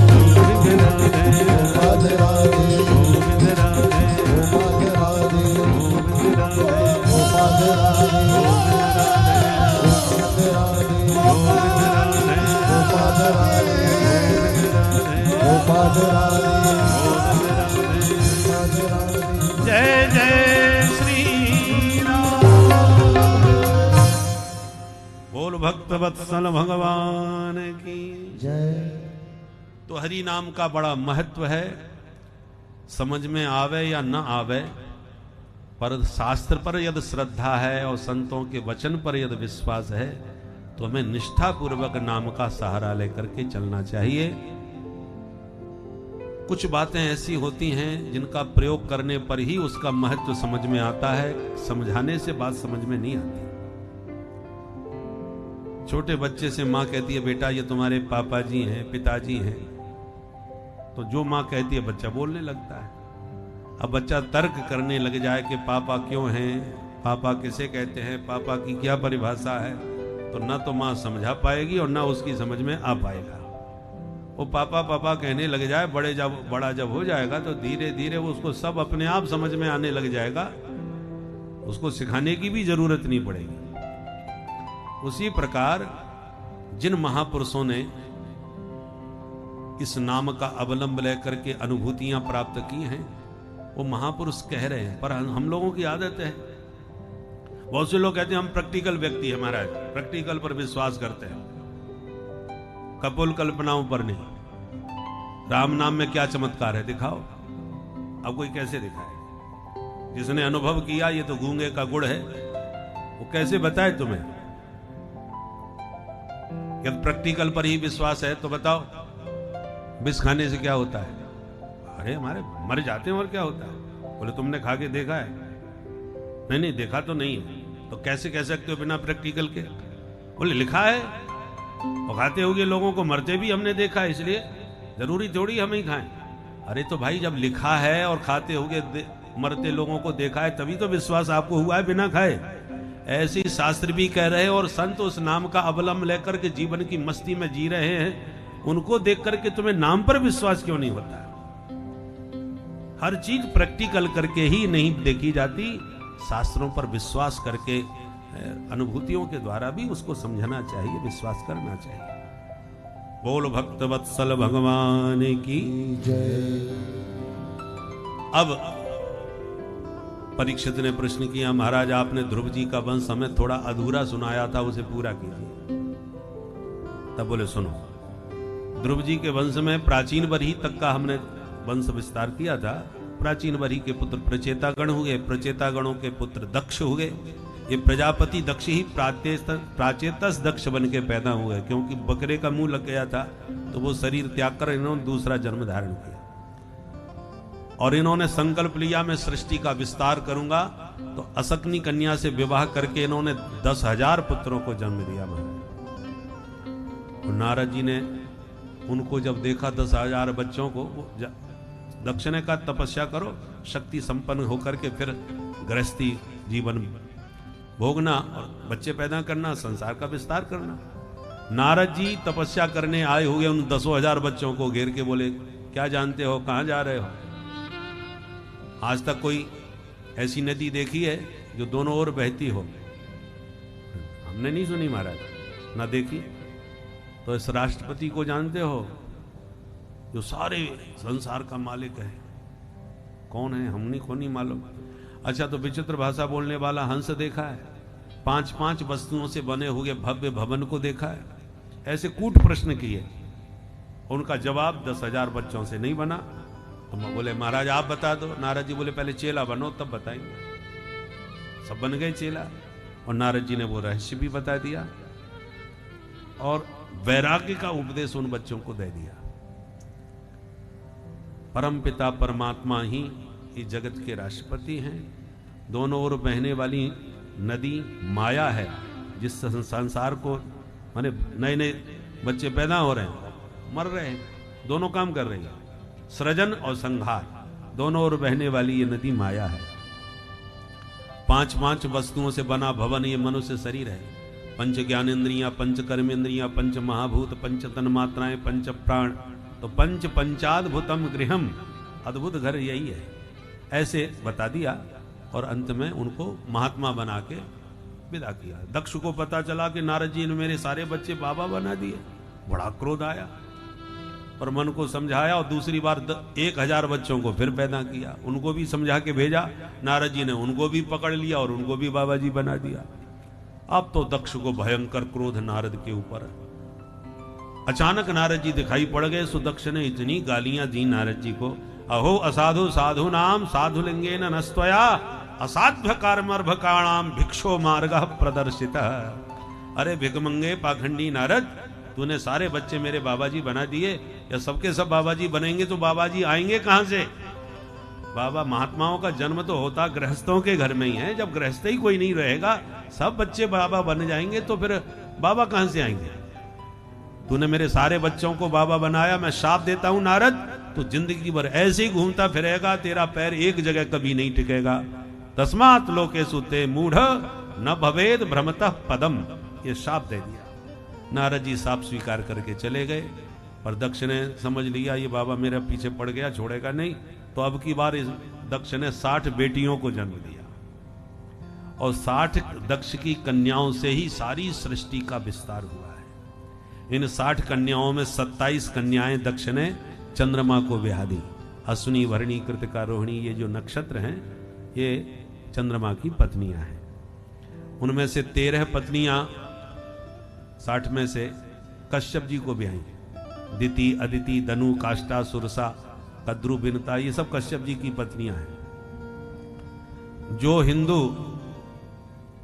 गोविंद राधे गोपाल राधे, गोविंद राधे गोपाल राधे, गोविंद राधे गोपाल राधे, गोपाल राधे, जय जय श्री राम। बोल भक्त वत्सल भगवान की जय। तो हरि नाम का बड़ा महत्व है, समझ में आवे या न आवे, पर शास्त्र पर यदि श्रद्धा है और संतों के वचन पर यदि विश्वास है तो हमें निष्ठा पूर्वक नाम का सहारा लेकर के चलना चाहिए। कुछ बातें ऐसी होती हैं जिनका प्रयोग करने पर ही उसका महत्व समझ में आता है, समझाने से बात समझ में नहीं आती। छोटे बच्चे से माँ कहती है बेटा ये तुम्हारे पापा जी हैं, पिताजी हैं, तो जो माँ कहती है बच्चा बोलने लगता है। अब बच्चा तर्क करने लग जाए कि पापा क्यों हैं, पापा किसे कहते हैं, पापा की क्या परिभाषा है, तो ना तो माँ समझा पाएगी और ना उसकी समझ में आ पाएगा। वो पापा पापा कहने लग जाए, बड़ा जब हो जाएगा तो धीरे धीरे वो उसको सब अपने आप समझ में आने लग जाएगा, उसको सिखाने की भी जरूरत नहीं पड़ेगी। उसी प्रकार जिन महापुरुषों ने इस नाम का अवलंब लेकर के अनुभूतियां प्राप्त की हैं, वो महापुरुष कह रहे हैं। पर हम लोगों की आदत है, बहुत से लोग कहते हैं हम प्रैक्टिकल व्यक्ति है महाराज, प्रैक्टिकल पर विश्वास करते हैं, कपोल कल्पनाओं पर नहीं। राम नाम में क्या चमत्कार है दिखाओ। अब कोई कैसे दिखाए? जिसने अनुभव किया ये तो गूंगे का गुड़ है, वो कैसे बताए तुम्हें? जब प्रैक्टिकल पर ही विश्वास है तो बताओ विष खाने से क्या होता है? अरे हमारे मर जाते हैं और क्या होता है? बोले तुमने खा के देखा है? नहीं देखा तो नहीं है। तो कैसे कह सकते हो बिना प्रैक्टिकल के? बोले लिखा है, और खाते हुए लोगों को मरते भी हमने देखा है, इसलिए जरूरी थोड़ी हम ही खाएं। अरे तो भाई जब लिखा है और खाते हुए मरते लोगों को देखा है तभी तो विश्वास आपको हुआ है बिना खाए। ऐसे ही शास्त्र भी कह रहे हैं और संत उस नाम का अवलंब लेकर के जीवन की मस्ती में जी रहे हैं, उनको देख करके तुम्हें नाम पर विश्वास क्यों नहीं होता? हर चीज प्रैक्टिकल करके ही नहीं देखी जाती, शास्त्रों पर विश्वास करके अनुभूतियों के द्वारा भी उसको समझना चाहिए, विश्वास करना चाहिए। बोल भक्त वत्सल भगवान की जय। अब परीक्षित ने प्रश्न किया, महाराज आपने ध्रुव जी का वंश हमें थोड़ा अधूरा सुनाया था, उसे पूरा कीजिए। तब बोले सुनो, ध्रुव जी के वंश में प्राचीन बरही तक का हमने वंश विस्तार किया था। प्राचीन बरही के पुत्र प्रचेतागण हुए, प्रचेतागणों के पुत्र दक्ष हुए। ये प्रजापति दक्ष ही प्राचेतस दक्ष बन के पैदा हुए, क्योंकि बकरे का मुंह लग गया था तो वो शरीर त्याग कर इन्होंने दूसरा जन्म धारण किया। और इन्होंने संकल्प लिया मैं सृष्टि का विस्तार करूंगा, तो असकनी कन्या से विवाह करके इन्होंने 10,000 पुत्रों को जन्म दिया। और नारद जी ने उनको जब देखा 10,000 बच्चों को, दक्ष ने कहा तपस्या करो, शक्ति संपन्न होकर के फिर गृहस्थी जीवन भोगना और बच्चे पैदा करना, संसार का विस्तार करना। नारद जी तपस्या करने आए हुए उन 10,000 बच्चों को घेर के बोले क्या जानते हो, कहां जा रहे हो? आज तक कोई ऐसी नदी देखी है जो दोनों ओर बहती हो? हमने नहीं सुनी महाराज, ना देखी। तो इस राष्ट्रपति को जानते हो जो सारे संसार का मालिक है? कौन है? हमने को नहीं मालूम। अच्छा, तो विचित्र भाषा बोलने वाला हंस देखा है? 5-5 वस्तुओं से बने हुए भव्य भवन को देखा है? ऐसे कूट प्रश्न किए, उनका जवाब 10,000 बच्चों से नहीं बना। तो मैं बोले महाराज आप बता दो। नारद जी बोले पहले चेला बनो तब बताएंगे। सब बन गए चेला, और नारद जी ने वो रहस्य भी बता दिया और वैराग्य का उपदेश उन बच्चों को दे दिया। परम पिता परमात्मा ही इस जगत के राष्ट्रपति हैं। दोनों ओर बहने वाली नदी माया है, जिस संसार को माने नए नए बच्चे पैदा हो रहे हैं, मर रहे हैं, दोनों काम कर रही है, सृजन और संहार। दोनों ओर बहने वाली ये नदी माया है। 5-5 वस्तुओं से बना भवन ये मनुष्य शरीर है। पंच ज्ञानेन्द्रियां, पंच कर्मेंद्रियां, पंच महाभूत, पंच तन्मात्राएं, पंच प्राण, तो पंच पंचाद्भुतम गृहम, अद्भुत घर यही है। ऐसे बता दिया और अंत में उनको महात्मा बना के विदा किया। दक्ष को पता चला कि नारद जी ने मेरे सारे बच्चे बाबा बना दिए, बड़ा क्रोध आया, पर मन को समझाया और दूसरी बार 1,000 बच्चों को फिर पैदा किया। उनको भी समझा के भेजा, नारद जी ने उनको भी पकड़ लिया और उनको भी बाबा जी बना दिया। अब तो दक्ष को भयंकर क्रोध नारद के ऊपर। अचानक नारद जी दिखाई पड़ गए, सो दक्ष ने इतनी गालियां दी नारद जी को, अहो असाधु साधु नाम साधु लिंगे नस्तया असाध्य कर्मर्भकाणाम भिक्षो मार्ग प्रदर्शित। अरे भिकमंगे पाखंडी नारद, तूने सारे बच्चे मेरे बाबा जी बना दिए, या सबके सब बाबा जी बनेंगे तो बाबा जी आएंगे कहां से? बाबा महात्माओं का जन्म तो होता गृहस्थों के घर में ही है। जब गृहस्थ ही कोई नहीं रहेगा, सब बच्चे बाबा बन जाएंगे, तो फिर बाबा कहां से आएंगे? तूने मेरे सारे बच्चों को बाबा बनाया, मैं शाप देता हूं नारद, तो जिंदगी भर ऐसे ही घूमता फिरेगा, तेरा पैर एक जगह कभी नहीं टिकेगा। तस्मात् लोकेषु ते मूढ़ न भवेद भ्रमतः पदम, ये शाप दे दिया। नारद जी शाप स्वीकार करके चले गए, पर दक्ष ने समझ लिया ये बाबा मेरे पीछे पड़ गया, छोड़ेगा नहीं। तो अब की बार इस दक्ष ने 60 बेटियों को जन्म दिया, और 60 दक्ष की कन्याओं से ही सारी सृष्टि का विस्तार हुआ है। इन 60 कन्याओं में 27 कन्याएं दक्ष ने चंद्रमा को ब्याह दी। अश्विनी, भरणी, कृतिका, रोहिणी, ये जो नक्षत्र हैं ये चंद्रमा की पत्नियां हैं। उनमें से 13 पत्नियां 60 में से कश्यप जी को ब्याही। दिति, अदिति, दनु, काष्ठा, सुरसा, कद्रु, बिनता, ये सब कश्यप जी की पत्नियां हैं। जो हिंदू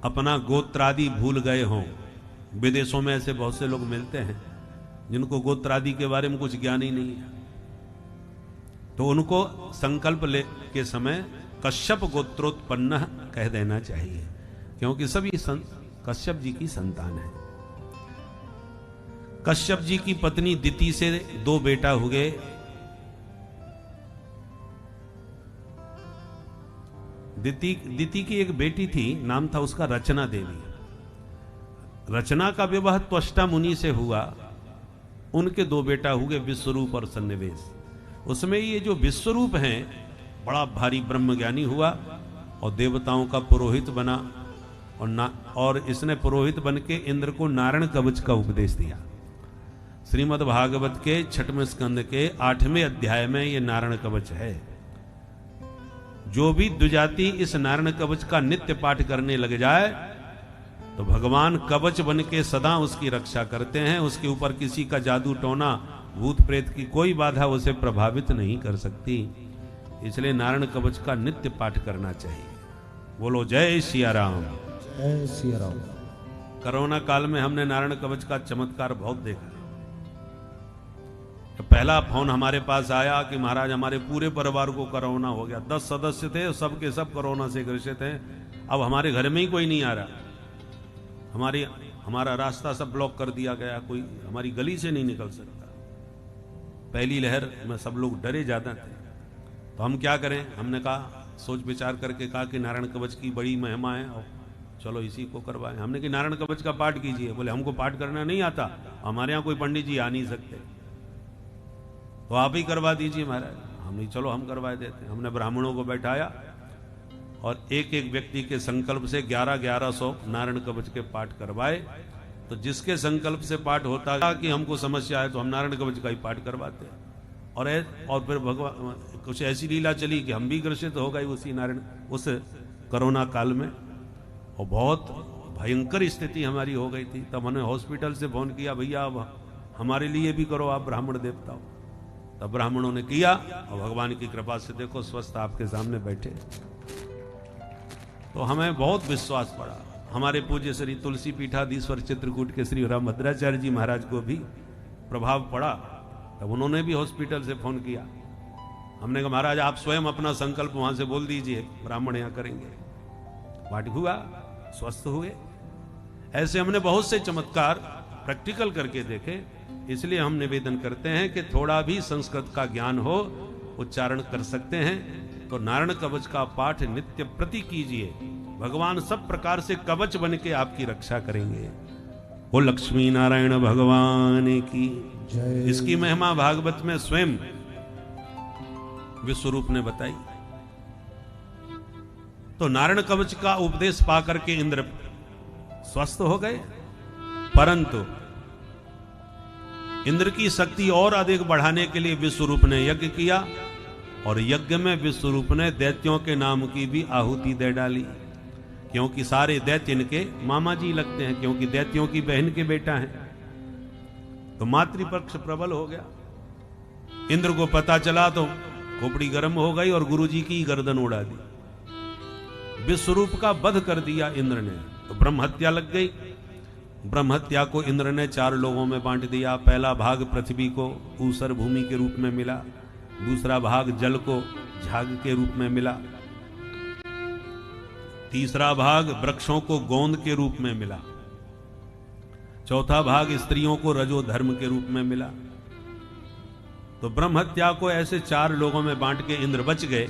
अपना गोत्रादि भूल गए हों, विदेशों में ऐसे बहुत से लोग मिलते हैं जिनको गोत्रादि के बारे में कुछ ज्ञान ही नहीं है, तो उनको संकल्प ले के समय कश्यप गोत्रोत्पन्न कह देना चाहिए, क्योंकि सभी कश्यप जी की संतान है। कश्यप जी की पत्नी दिति से 2 बेटा हुए। दिति की एक बेटी थी, नाम था उसका रचना देवी। रचना का विवाह त्वष्टा मुनि से हुआ। उनके 2 बेटा हुए, विश्वरूप और सन्निवेश। उसमें ये जो विश्वरूप हैं बड़ा भारी ब्रह्मज्ञानी हुआ और देवताओं का पुरोहित बना, और इसने पुरोहित बन के इंद्र को नारायण कवच का उपदेश दिया। श्रीमद् भागवत के 6वें स्कंद के 8वें अध्याय में ये नारायण कवच है। जो भी द्विजाति इस नारायण कवच का नित्य पाठ करने लग जाए तो भगवान कवच बन के सदा उसकी रक्षा करते हैं। उसके ऊपर किसी का जादू टोना, भूत प्रेत की कोई बाधा उसे प्रभावित नहीं कर सकती। इसलिए नारायण कवच का नित्य पाठ करना चाहिए। बोलो जय सिया राम। जय सिया राम। कोरोना काल में हमने नारायण कवच का चमत्कार बहुत देखा। तो पहला फोन हमारे पास आया कि महाराज हमारे पूरे परिवार को कोरोना हो गया। 10 सदस्य थे, सबके सब कोरोना से ग्रसित हैं। अब हमारे घर में ही कोई नहीं आ रहा, हमारा रास्ता सब ब्लॉक कर दिया गया, कोई हमारी गली से नहीं निकल सकता। पहली लहर में सब लोग डरे ज्यादा थे, तो हम क्या करें? हमने कहा, सोच विचार करके कहा कि नारायण कवच की बड़ी महिमा है और चलो इसी को करवाएं। हमने कि नारायण कवच का पाठ कीजिए। बोले हमको पाठ करना नहीं आता, हमारे यहाँ कोई पंडित जी आ नहीं सकते, तो आप ही करवा दीजिए महाराज। हमने चलो हम करवा देते हैं। हमने ब्राह्मणों को बैठाया और एक एक व्यक्ति के संकल्प से 1100 नारायण कवच के पाठ करवाए। तो जिसके संकल्प से पाठ होता था कि हमको समस्या है तो हम नारायण कवच का ही पाठ करवाते। और फिर भगवान कुछ ऐसी लीला चली कि हम भी ग्रसित हो गए उस कोरोना काल में, और बहुत भयंकर स्थिति हमारी हो गई थी। तब हमने हॉस्पिटल से फोन किया, भैया अब हमारे लिए भी करो आप ब्राह्मण देवताओं। तब ब्राह्मणों ने किया और भगवान की कृपा से देखो स्वस्थ आपके सामने बैठे। तो हमें बहुत विश्वास पड़ा। हमारे पूज्य श्री तुलसी पीठाधीश्वर चित्रकूट के श्री रामभद्राचार्य जी महाराज को भी प्रभाव पड़ा। तब उन्होंने भी हॉस्पिटल से फोन किया। हमने कहा महाराज आप स्वयं अपना संकल्प वहां से बोल दीजिए, ब्राह्मण यहां करेंगे। पाठ हुआ, स्वस्थ हुए। ऐसे हमने बहुत से चमत्कार प्रैक्टिकल करके देखे। इसलिए हम निवेदन करते हैं कि थोड़ा भी संस्कृत का ज्ञान हो, उच्चारण कर सकते हैं तो नारायण कवच का पाठ नित्य प्रति कीजिए। भगवान सब प्रकार से कवच बन के आपकी रक्षा करेंगे। वो लक्ष्मी नारायण भगवान की जय। इसकी महिमा भागवत में स्वयं विश्वरूप ने बताई। तो नारायण कवच का उपदेश पाकर के इंद्र स्वस्थ हो गए, परंतु इंद्र की शक्ति और अधिक बढ़ाने के लिए विश्वरूप ने यज्ञ किया, और यज्ञ में विश्वरूप ने दैत्यों के नाम की भी आहुति दे डाली, क्योंकि सारे दैत्य इनके मामा जी लगते हैं, क्योंकि दैत्यों की बहन के बेटा हैं। तो मातृपक्ष प्रबल हो गया। इंद्र को पता चला तो खोपड़ी गर्म हो गई और गुरुजी की गर्दन उड़ा दी। विश्वरूप का वध कर दिया इंद्र ने, तो ब्रह्म हत्या लग गई। ब्रह्महत्या को इंद्र ने 4 लोगों में बांट दिया। पहला भाग पृथ्वी को ऊसर भूमि के रूप में मिला, दूसरा भाग जल को झाग के रूप में मिला, तीसरा भाग वृक्षों को गोंद के रूप में मिला, चौथा भाग स्त्रियों को रजो धर्म के रूप में मिला। तो ब्रह्महत्या को ऐसे 4 लोगों में बांट के इंद्र बच गए,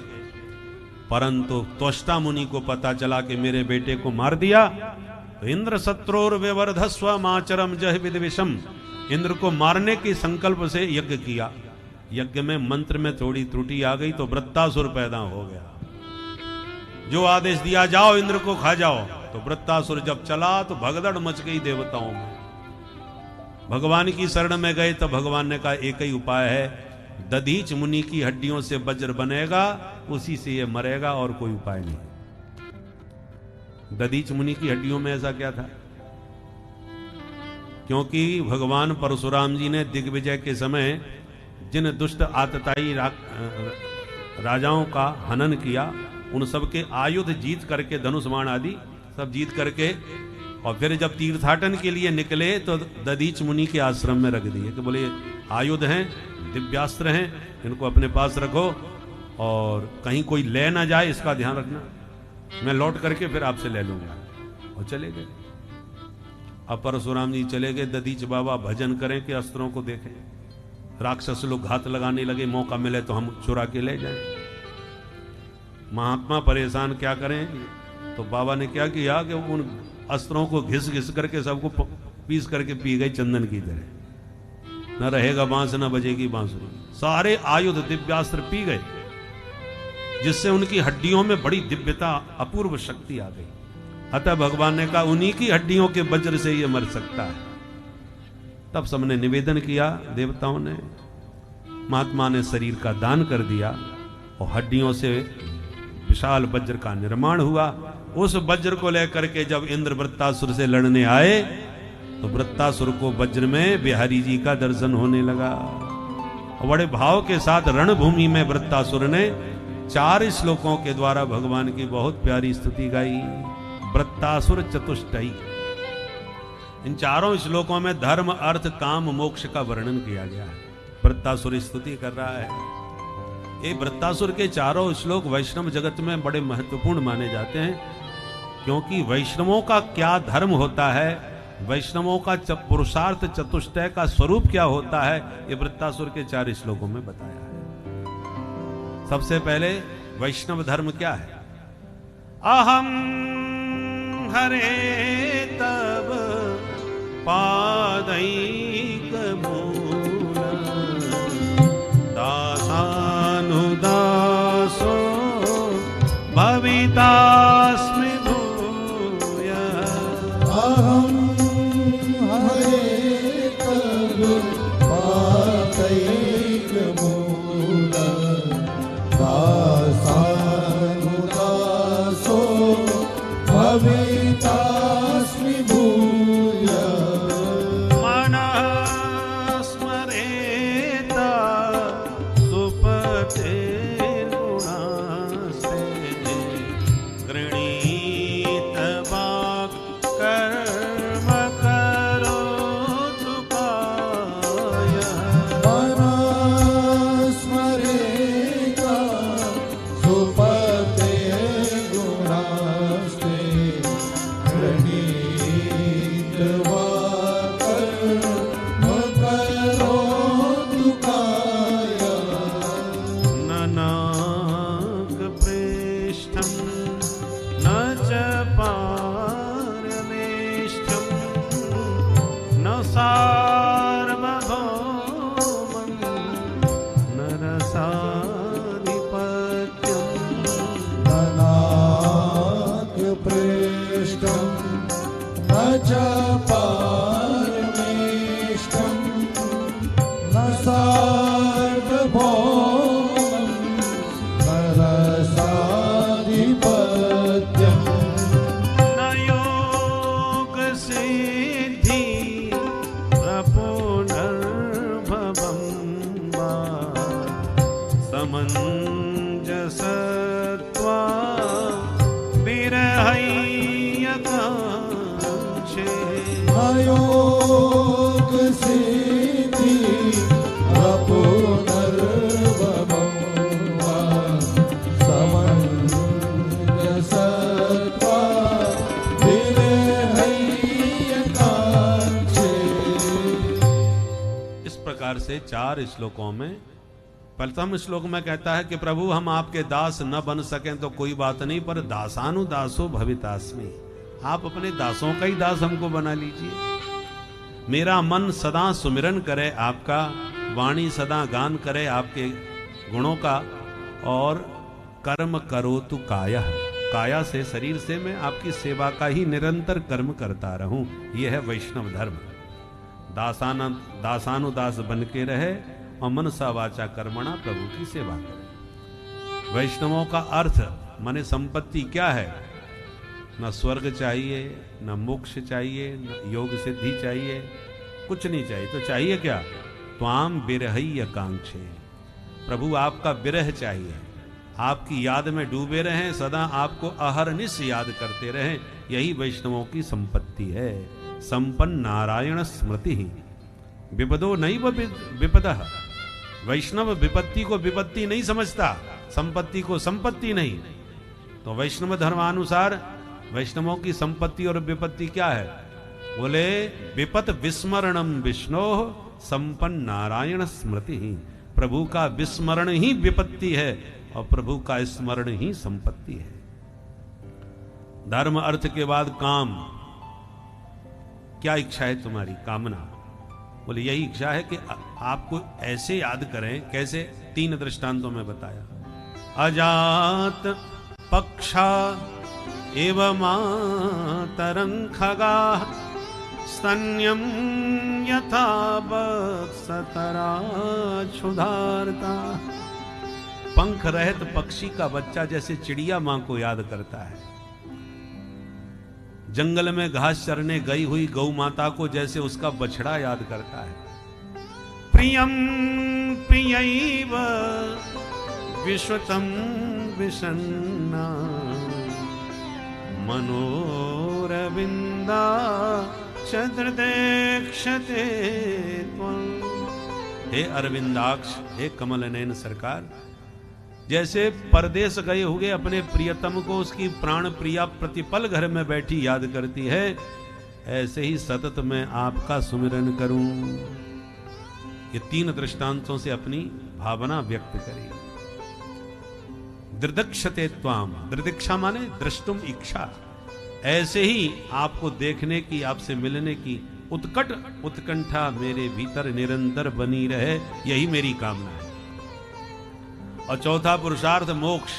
परंतु त्वष्टा मुनि को पता चला कि मेरे बेटे को मार दिया। तो इंद्र शत्रुर विवर्धस्व माचरम जह विद्विषम, इंद्र को मारने के संकल्प से यज्ञ किया। यज्ञ में मंत्र में थोड़ी त्रुटि आ गई तो वृत्तासुर पैदा हो गया। जो आदेश दिया जाओ इंद्र को खा जाओ, तो वृत्तासुर जब चला तो भगदड़ मच गई देवताओं में। भगवान की शरण में गए तो भगवान ने कहा एक ही उपाय है, दधीच मुनि की हड्डियों से वज्र बनेगा, उसी से ये मरेगा, और कोई उपाय नहीं। दधीच मुनि की हड्डियों में ऐसा क्या था? क्योंकि भगवान परशुराम जी ने दिग्विजय के समय जिन दुष्ट आतताई राजाओं का हनन किया, उन सबके आयुध जीत करके, धनुष बाण आदि सब जीत करके, और फिर जब तीर्थाटन के लिए निकले तो दधीच मुनि के आश्रम में रख दिए कि बोले आयुध हैं, दिव्यास्त्र हैं, इनको अपने पास रखो और कहीं कोई ले ना जाए इसका ध्यान रखना, मैं लौट करके फिर आपसे ले लूंगा। और चले गए। अब परशुराम जी चले गए, दधीच बाबा भजन करें कि अस्त्रों को देखें। राक्षस लोग घात लगाने लगे, मौका मिले तो हम चुरा के ले जाएं। महात्मा परेशान, क्या करें? तो बाबा ने क्या किया कि उन अस्त्रों को घिस घिस करके सबको पीस करके पी गए चंदन की तरह। न रहेगा बांस न बजेगी बांसुरी, सारे आयुध दिव्यास्त्र पी गए, जिससे उनकी हड्डियों में बड़ी दिव्यता, अपूर्व शक्ति आ गई। अतः भगवान ने कहा उन्हीं की हड्डियों के वज्र से ये मर सकता है। तब सबने निवेदन किया, देवताओं ने, महात्मा ने शरीर का दान कर दिया और हड्डियों से विशाल वज्र का निर्माण हुआ। उस वज्र को लेकर के जब इंद्र वृत्तासुर से लड़ने आए तो वृत्तासुर को वज्र में बिहारी जी का दर्शन होने लगा। और बड़े भाव के साथ रणभूमि में वृत्तासुर ने 4 श्लोकों के द्वारा भगवान की बहुत प्यारी स्तुति गाई। वृत्तासुर चतुष्टयी, इन 4 श्लोकों में धर्म अर्थ काम मोक्ष का वर्णन किया गया है। वृत्तासुर स्तुति कर रहा है। ये वृत्तासुर के 4 श्लोक वैष्णव जगत में बड़े महत्वपूर्ण माने जाते हैं, क्योंकि वैष्णवों का क्या धर्म होता है, वैष्णवों का पुरुषार्थ चतुष्टय का स्वरूप क्या होता है, ये वृत्तासुर के 4 श्लोकों में बताया है। सबसे पहले वैष्णव धर्म क्या है? अहम हरे तब पादैक मूल दासानुदासो भवितास्मि भूय। अहं हरे तव पादैक मूल दासानुदासो भवितास्मि भूय। मनः स्मरेत सुपते गुणास्ते गृणीत वाक् कर्म करोतु काय। स्मरेत सुपते गुणास्ते गृणीत वाक् कर्म करोतु काय। न नागप्रेष्ठं न च पारमेष्ठं न सार्वभौमं न रसाधिपत्यम्। नागप्रेष्ठं न च पारमेष्ठं न सार्वभौमं न रसाधिपत्यम्। न योगसिद्धि पुनर्भवं वा समञ्जसत्वा विरहय्यकाङ्क्षे। अयोग सिद्धि अपुनर्भवम् वा समञ्जसत्वा विरहैकांक्षे। इस प्रकार से 4 श्लोकों में प्रथम श्लोक में कहता है कि प्रभु हम आपके दास न बन सकें तो कोई बात नहीं, पर दासानुदासो भवितास्मि, आप अपने दासों का ही दास हमको बना लीजिए। मेरा मन सदा सुमिरन करे आपका, वाणी सदा गान करे आपके गुणों का, और कर्म करो तु काया, काया से शरीर से मैं आपकी सेवा का ही निरंतर कर्म करता रहूं। यह है वैष्णव धर्म। दासानुदास बन के रहे और मनसा वाचा कर्मणा प्रभु की सेवा करे। वैष्णवों का अर्थ माने संपत्ति क्या है? न स्वर्ग चाहिए, न मोक्ष चाहिए, न योग सिद्धि चाहिए, कुछ नहीं चाहिए। तो चाहिए क्या? त्वाम विरहई आकांक्षे, प्रभु आपका विरह चाहिए, आपकी याद में डूबे रहें, सदा आपको अहरनिश याद करते रहें। यही वैष्णवों की संपत्ति है। संपन्न नारायण स्मृति विपदो नैव विपदः। वैष्णव विपत्ति को विपत्ति नहीं समझता, संपत्ति को संपत्ति नहीं। तो वैष्णव धर्मानुसार वैष्णवों की संपत्ति और विपत्ति क्या है? बोले विपत विस्मरणम विष्णो संपन्न नारायण स्मृति। प्रभु का विस्मरण ही विपत्ति है और प्रभु का स्मरण ही संपत्ति है। धर्म अर्थ के बाद काम। क्या इच्छा है तुम्हारी? कामना। बोले यही इच्छा है कि आपको ऐसे याद करें। कैसे? 3 दृष्टांतों में बताया। अजात पक्षा एव मातरं खगा स्तन्यं यथा बत्सतरा क्षुधार्ता। पंख रहित पक्षी का बच्चा जैसे चिड़िया मां को याद करता है, जंगल में घास चरने गई हुई गौ माता को जैसे उसका बछड़ा याद करता है। प्रियम प्रियैव विश्वतम विषन्ना मनोरविंदा चतुर्देक्षते त्वं। हे अरविंदाक्ष, हे कमल नयन सरकार, जैसे परदेश गए हुए अपने प्रियतम को उसकी प्राण प्रिया प्रतिपल घर में बैठी याद करती है, ऐसे ही सतत मैं आपका सुमिरन करूं। ये 3 दृष्टांतों से अपनी भावना व्यक्त करी। दृदक्षते त्वाम, दृदिक्षा माने दृष्टुम इच्छा, ऐसे ही आपको देखने की, आपसे मिलने की उत्कट उत्कंठा मेरे भीतर निरंतर बनी रहे, यही मेरी कामना है। और चौथा पुरुषार्थ मोक्ष।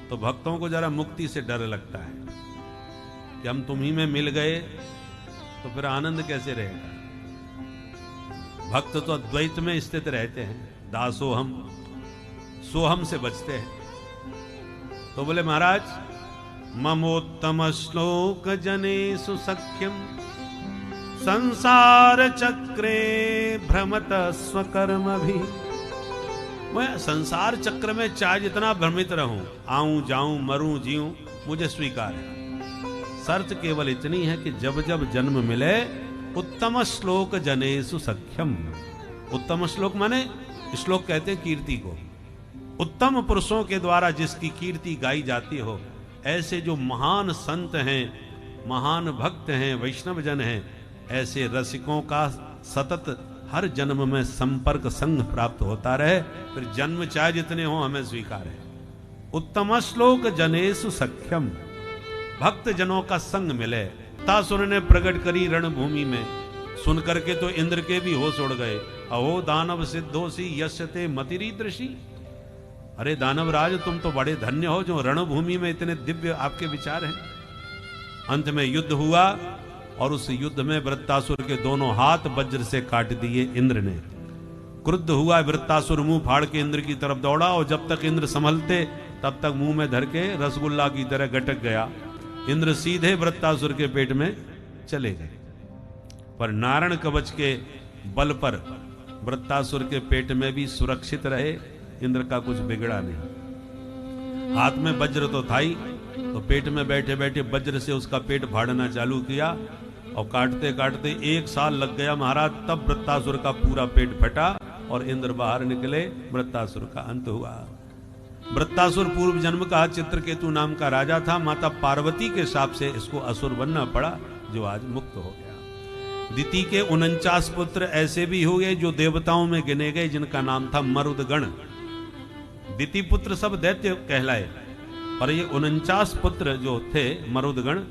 तो भक्तों को जरा मुक्ति से डर लगता है कि हम तुम्ही में मिल गए तो फिर आनंद कैसे रहेगा। भक्त तो अद्वैत में स्थित रहते हैं, दासोहम सोहम से बचते हैं। तो बोले महाराज ममोत्तम श्लोक जनेषु सख्यम संसार चक्रे भ्रमत स्वकर्म भी। मैं संसार चक्र में चाहे जितना भ्रमित रहूं, आऊं जाऊं मरूं जीऊं, मुझे स्वीकार है। शर्त केवल इतनी है कि जब जब जन्म मिले उत्तम श्लोक जनेषु सख्यम। उत्तम श्लोक माने, श्लोक कहते हैं कीर्ति को, उत्तम पुरुषों के द्वारा जिसकी कीर्ति गाई जाती हो, ऐसे जो महान संत हैं, महान भक्त हैं, वैष्णव जन हैं, ऐसे रसिकों का सतत हर जन्म में संपर्क संग प्राप्त होता रहे। फिर जन्म चाहे जितने हो हमें स्वीकार है। उत्तम श्लोक जनेषु सख्यम, भक्त जनों का संग मिले। तासुर ने प्रकट करी रणभूमि में, सुन करके तो इंद्र के भी होश उड़ गए। अहो दानव सिद्धोसी यस्यते मतिरीदृशी। अरे दानव राज, तुम तो बड़े धन्य हो जो रणभूमि में इतने दिव्य आपके विचार हैं। अंत में युद्ध हुआ और उस युद्ध में वृत्तासुर के दोनों हाथ वज्र से काट दिए इंद्र ने। क्रुद्ध हुआ वृत्तासुर मुंह फाड़ के इंद्र की तरफ दौड़ा और जब तक इंद्र संभलते तब तक मुंह में धर के रसगुल्ला की तरह गटक गया। इंद्र सीधे वृत्तासुर के पेट में चले गए। पर नारायण कवच के बल पर वृत्तासुर के पेट में भी सुरक्षित रहे, इंद्र का कुछ बिगड़ा नहीं। हाथ में वज्र तो था ही, तो पेट में बैठे बैठे वज्र से उसका पेट फाड़ना चालू किया और काटते काटते 1 साल लग गया महाराज, तब वृत्तासुर का पूरा पेट फटा और इंद्र बाहर निकले, वृत्तासुर का अंत हुआ। वृत्तासुर पूर्व जन्म का चित्रकेतु नाम का राजा था, माता पार्वती के शाप से इसको असुर बनना पड़ा, जो आज मुक्त हो गया। दिति के 49 पुत्र ऐसे भी हुए जो देवताओं में गिने गए, जिनका नाम था मरुदगण। दिति पुत्र सब दैत्य कहलाए, पर ये 49 पुत्र जो थे मरुदगण,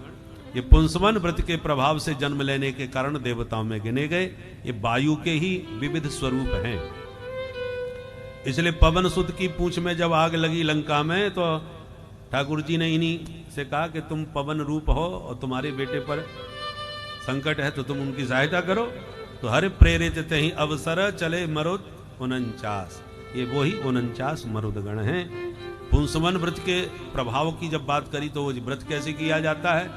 ये पुंसवन व्रत के प्रभाव से जन्म लेने के कारण देवताओं में गिने गए। ये वायु के ही विविध स्वरूप हैं। इसलिए पवन सुत की पूंछ में जब आग लगी लंका में, तो ठाकुर जी ने इन्हीं से कहा कि तुम पवन रूप हो और तुम्हारे बेटे पर संकट है तो तुम उनकी सहायता करो। तो हर प्रेरित तहि अवसर चले मरुद 49। ये वही 49 मरुदगण हैं। पुंसवन व्रत के प्रभाव की जब बात करी तो वो व्रत कैसे किया जाता है,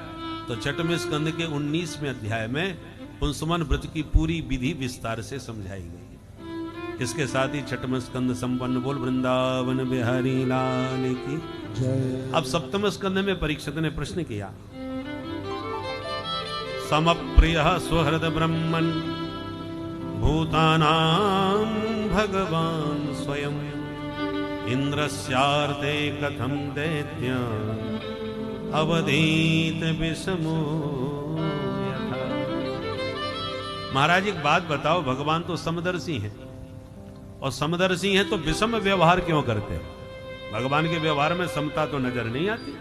तो छठवें स्कंद के 19वें अध्याय में पुंसवन व्रत की पूरी विधि विस्तार से समझाई गई। इसके साथ ही छठवें स्कंद संपन्न। बोल वृंदावन बिहारी लाल की जय। अब सप्तम स्कंद में परीक्षित ने प्रश्न किया, समप्रिय सुहृद ब्रह्मन् भूतानां भगवान स्वयं इंद्रस्यार्थे कथम दैत्य अवधीत विषमो यथा। महाराज एक बात बताओ, भगवान तो समदर्शी हैं, और समदर्शी हैं तो विषम व्यवहार क्यों करते हैं? भगवान के व्यवहार में समता तो नजर नहीं आती।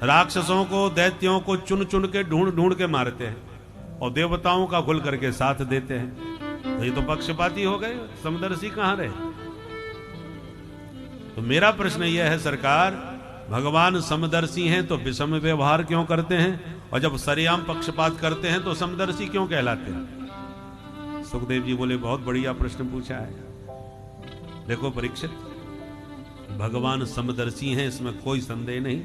राक्षसों को, दैत्यों को चुन चुन के ढूंढ ढूंढ के मारते हैं, और देवताओं का खुल करके साथ देते हैं। तो ये तो पक्षपाती हो गए, समदर्शी कहां रहे? तो मेरा प्रश्न यह है सरकार, भगवान समदर्शी हैं तो विषम व्यवहार क्यों करते हैं, और जब सरेआम पक्षपात करते हैं तो समदर्शी क्यों कहलाते हैं? सुखदेव जी बोले बहुत बढ़िया प्रश्न पूछा है। देखो परीक्षित, भगवान समदर्शी हैं, इसमें कोई संदेह नहीं,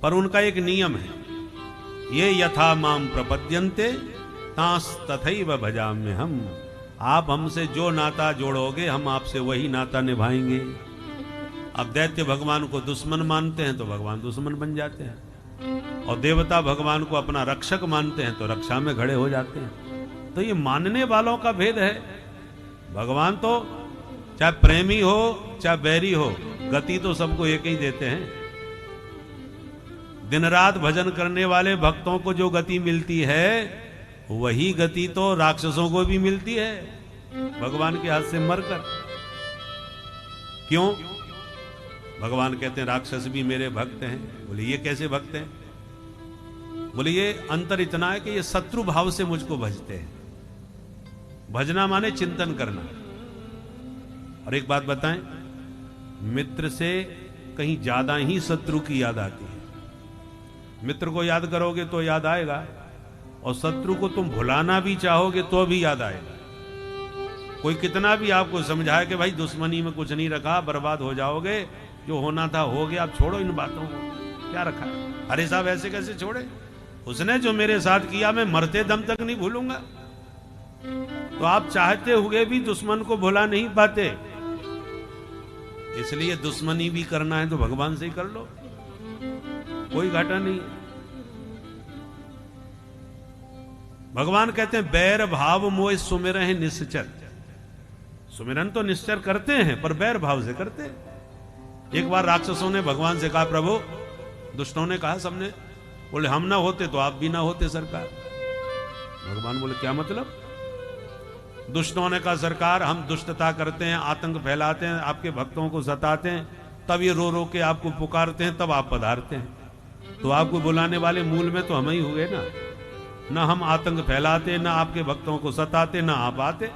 पर उनका एक नियम है, ये यथा माम प्रपद्यन्ते तांस तथैव भजाम्य हम। आप हमसे जो नाता जोड़ोगे हम आपसे वही नाता निभाएंगे। अब दैत्य भगवान को दुश्मन मानते हैं तो भगवान दुश्मन बन जाते हैं, और देवता भगवान को अपना रक्षक मानते हैं तो रक्षा में खड़े हो जाते हैं। तो ये मानने वालों का भेद है। भगवान तो चाहे प्रेमी हो चाहे बैरी हो, गति तो सबको एक ही देते हैं। दिन रात भजन करने वाले भक्तों को जो गति मिलती है, वही गति तो राक्षसों को भी मिलती है, भगवान के हाथ से मरकर। क्यों? भगवान कहते हैं राक्षस भी मेरे भक्त हैं। बोले ये कैसे भक्त हैं? बोले ये अंतर इतना है कि ये शत्रु भाव से मुझको भजते हैं। भजना माने चिंतन करना। और एक बात बताएं, मित्र से कहीं ज्यादा ही शत्रु की याद आती है। मित्र को याद करोगे तो याद आएगा, और शत्रु को तुम भुलाना भी चाहोगे तो भी याद आएगा। कोई कितना भी आपको समझाए कि भाई दुश्मनी में कुछ नहीं रखा, बर्बाद हो जाओगे, जो होना था हो गया, अब छोड़ो इन बातों को, क्या रखा? अरे साहब ऐसे कैसे छोड़े? उसने जो मेरे साथ किया मैं मरते दम तक नहीं भूलूंगा। तो आप चाहते हुए भी दुश्मन को भुला नहीं पाते, इसलिए दुश्मनी भी करना है तो भगवान से ही कर लो, कोई घाटा नहीं। भगवान कहते हैं बैर भाव मोह सुमिरहि निश्चर। सुमिरन तो निश्चर करते हैं पर बैर भाव से करते हैं। एक बार राक्षसों ने भगवान से कहा प्रभु, दुष्टों ने कहा सबने, बोले हम ना होते तो आप भी ना होते सरकार। भगवान बोले क्या मतलब? दुष्टों ने कहा सरकार हम दुष्टता करते हैं, आतंक फैलाते हैं, आपके भक्तों को सताते हैं, तब ये रो रो के आपको पुकारते हैं, तब आप पधारते हैं। तो आपको बुलाने वाले मूल में तो हम ही हुए ना। ना हम आतंक फैलाते, ना आपके भक्तों को सताते, ना आप आते।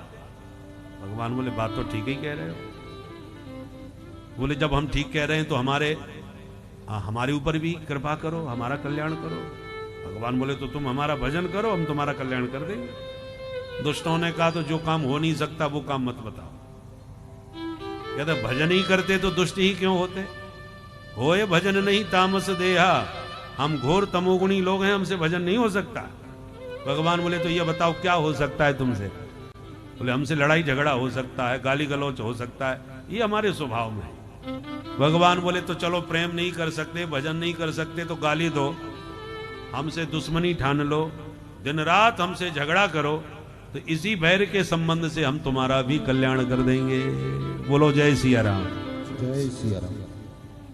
भगवान बोले बात तो ठीक ही कह रहे हो। बोले जब हम ठीक कह रहे हैं तो हमारे ऊपर भी कृपा करो, हमारा कल्याण करो। भगवान बोले तो तुम हमारा भजन करो, हम तुम्हारा कल्याण कर देंगे। दुष्टों ने कहा तो जो काम हो नहीं सकता वो काम मत बताओ। कहते भजन ही करते तो दुष्ट ही क्यों होते? होए भजन नहीं तामस देहा, हम घोर तमोगुणी लोग हैं, हमसे भजन नहीं हो सकता। भगवान बोले तो ये बताओ क्या हो सकता है तुमसे? बोले हमसे लड़ाई झगड़ा हो सकता है, गाली गलौच हो सकता है, ये हमारे स्वभाव में है। भगवान बोले तो चलो प्रेम नहीं कर सकते, भजन नहीं कर सकते तो गाली दो। हमसे दुश्मनी ठान लो, दिन रात हमसे झगड़ा करो, तो इसी बैर के संबंध से हम तुम्हारा भी कल्याण कर देंगे। बोलो जय सिया राम। जय सिया राम।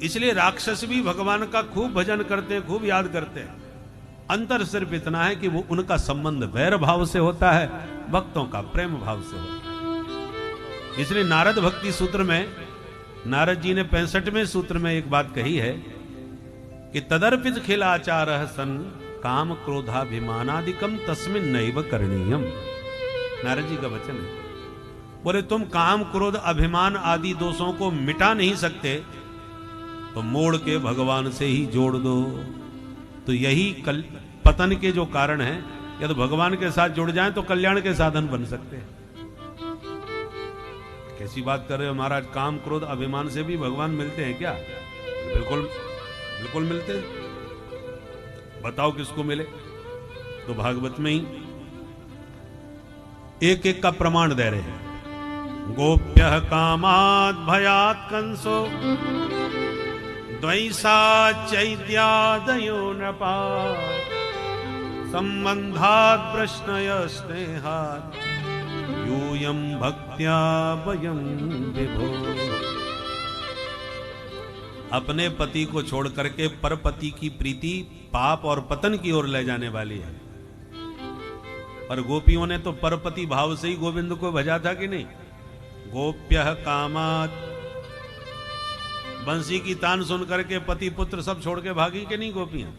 इसलिए राक्षस भी भगवान का खूब भजन करते हैं, खूब याद करते हैं। अंतर सिर्फ इतना है कि वो उनका संबंध वैर भाव से होता है, भक्तों का प्रेम भाव से होता है। इसलिए नारद भक्ति सूत्र में नारद जी ने 65वें सूत्र में एक बात कही है कि तदर्पित खिल आचार सन काम क्रोधाभिमानादिकम तस्मिन नैव करणीयम। नारद जी का वचन है। बोले तुम काम क्रोध अभिमान आदि दोषों को मिटा नहीं सकते तो मोड़ के भगवान से ही जोड़ दो। तो यही पतन के जो कारण है, या तो भगवान के साथ जुड़ जाएं तो कल्याण के साधन बन सकते हैं। कैसी बात कर रहे हो महाराज, काम क्रोध अभिमान से भी भगवान मिलते हैं क्या? बिल्कुल बिल्कुल मिलते हैं। बताओ किसको मिले? तो भागवत में ही एक एक का प्रमाण दे रहे हैं। गोप्य कामाद भयात कंसो द्वैसा चैद्यादयो नृपा संबंधात प्रश्नय स्नेहात यूयं भक्त्या वयं विभो। अपने पति को छोड़ करके परपति की प्रीति पाप और पतन की ओर ले जाने वाली है। पर गोपियों ने तो परपति भाव से ही गोविंद को भजा था कि नहीं? गोप्य कामात, बंसी की तान सुन करके पति पुत्र सब छोड़ के भागी के नहीं गोपियां?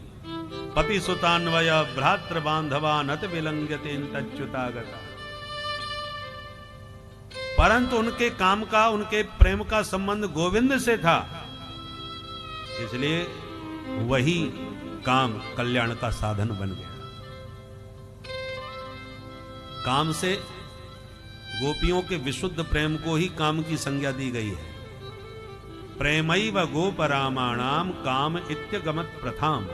पति सुतान्वय भ्रातृ बांधवा नत विलंघ्यते तच्युतागता। परंतु उनके काम का, उनके प्रेम का संबंध गोविंद से था, इसलिए वही काम कल्याण का साधन बन गया। काम से गोपियों के विशुद्ध प्रेम को ही काम की संज्ञा दी गई है। प्रेमैव गोपरामाणाम काम इत्यगमत प्रथाम।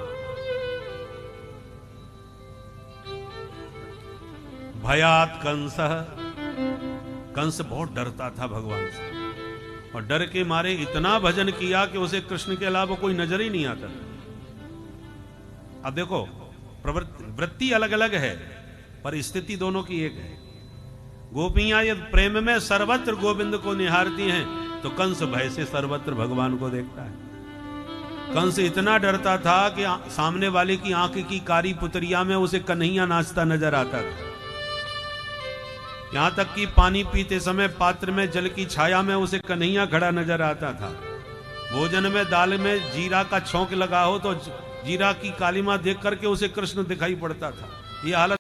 भयात कंसः, कंस बहुत डरता था भगवान से, और डर के मारे इतना भजन किया कि उसे कृष्ण के अलावा कोई नजर ही नहीं आता। अब देखो, वृत्ति अलग अलग है पर स्थिति दोनों की एक है। गोपियां यदि प्रेम में सर्वत्र गोविंद को निहारती हैं तो कंस भय से सर्वत्र भगवान को देखता है। कंस इतना डरता था कि सामने वाले की आंख की कारी पुतरिया में उसे कन्हैया नाचता नजर आता था। यहां तक कि पानी पीते समय पात्र में जल की छाया में उसे कन्हैया खड़ा नजर आता था। भोजन में दाल में जीरा का छौंक लगा हो तो जीरा की कालीमा देख करके उसे कृष्ण दिखाई पड़ता था। यह हालत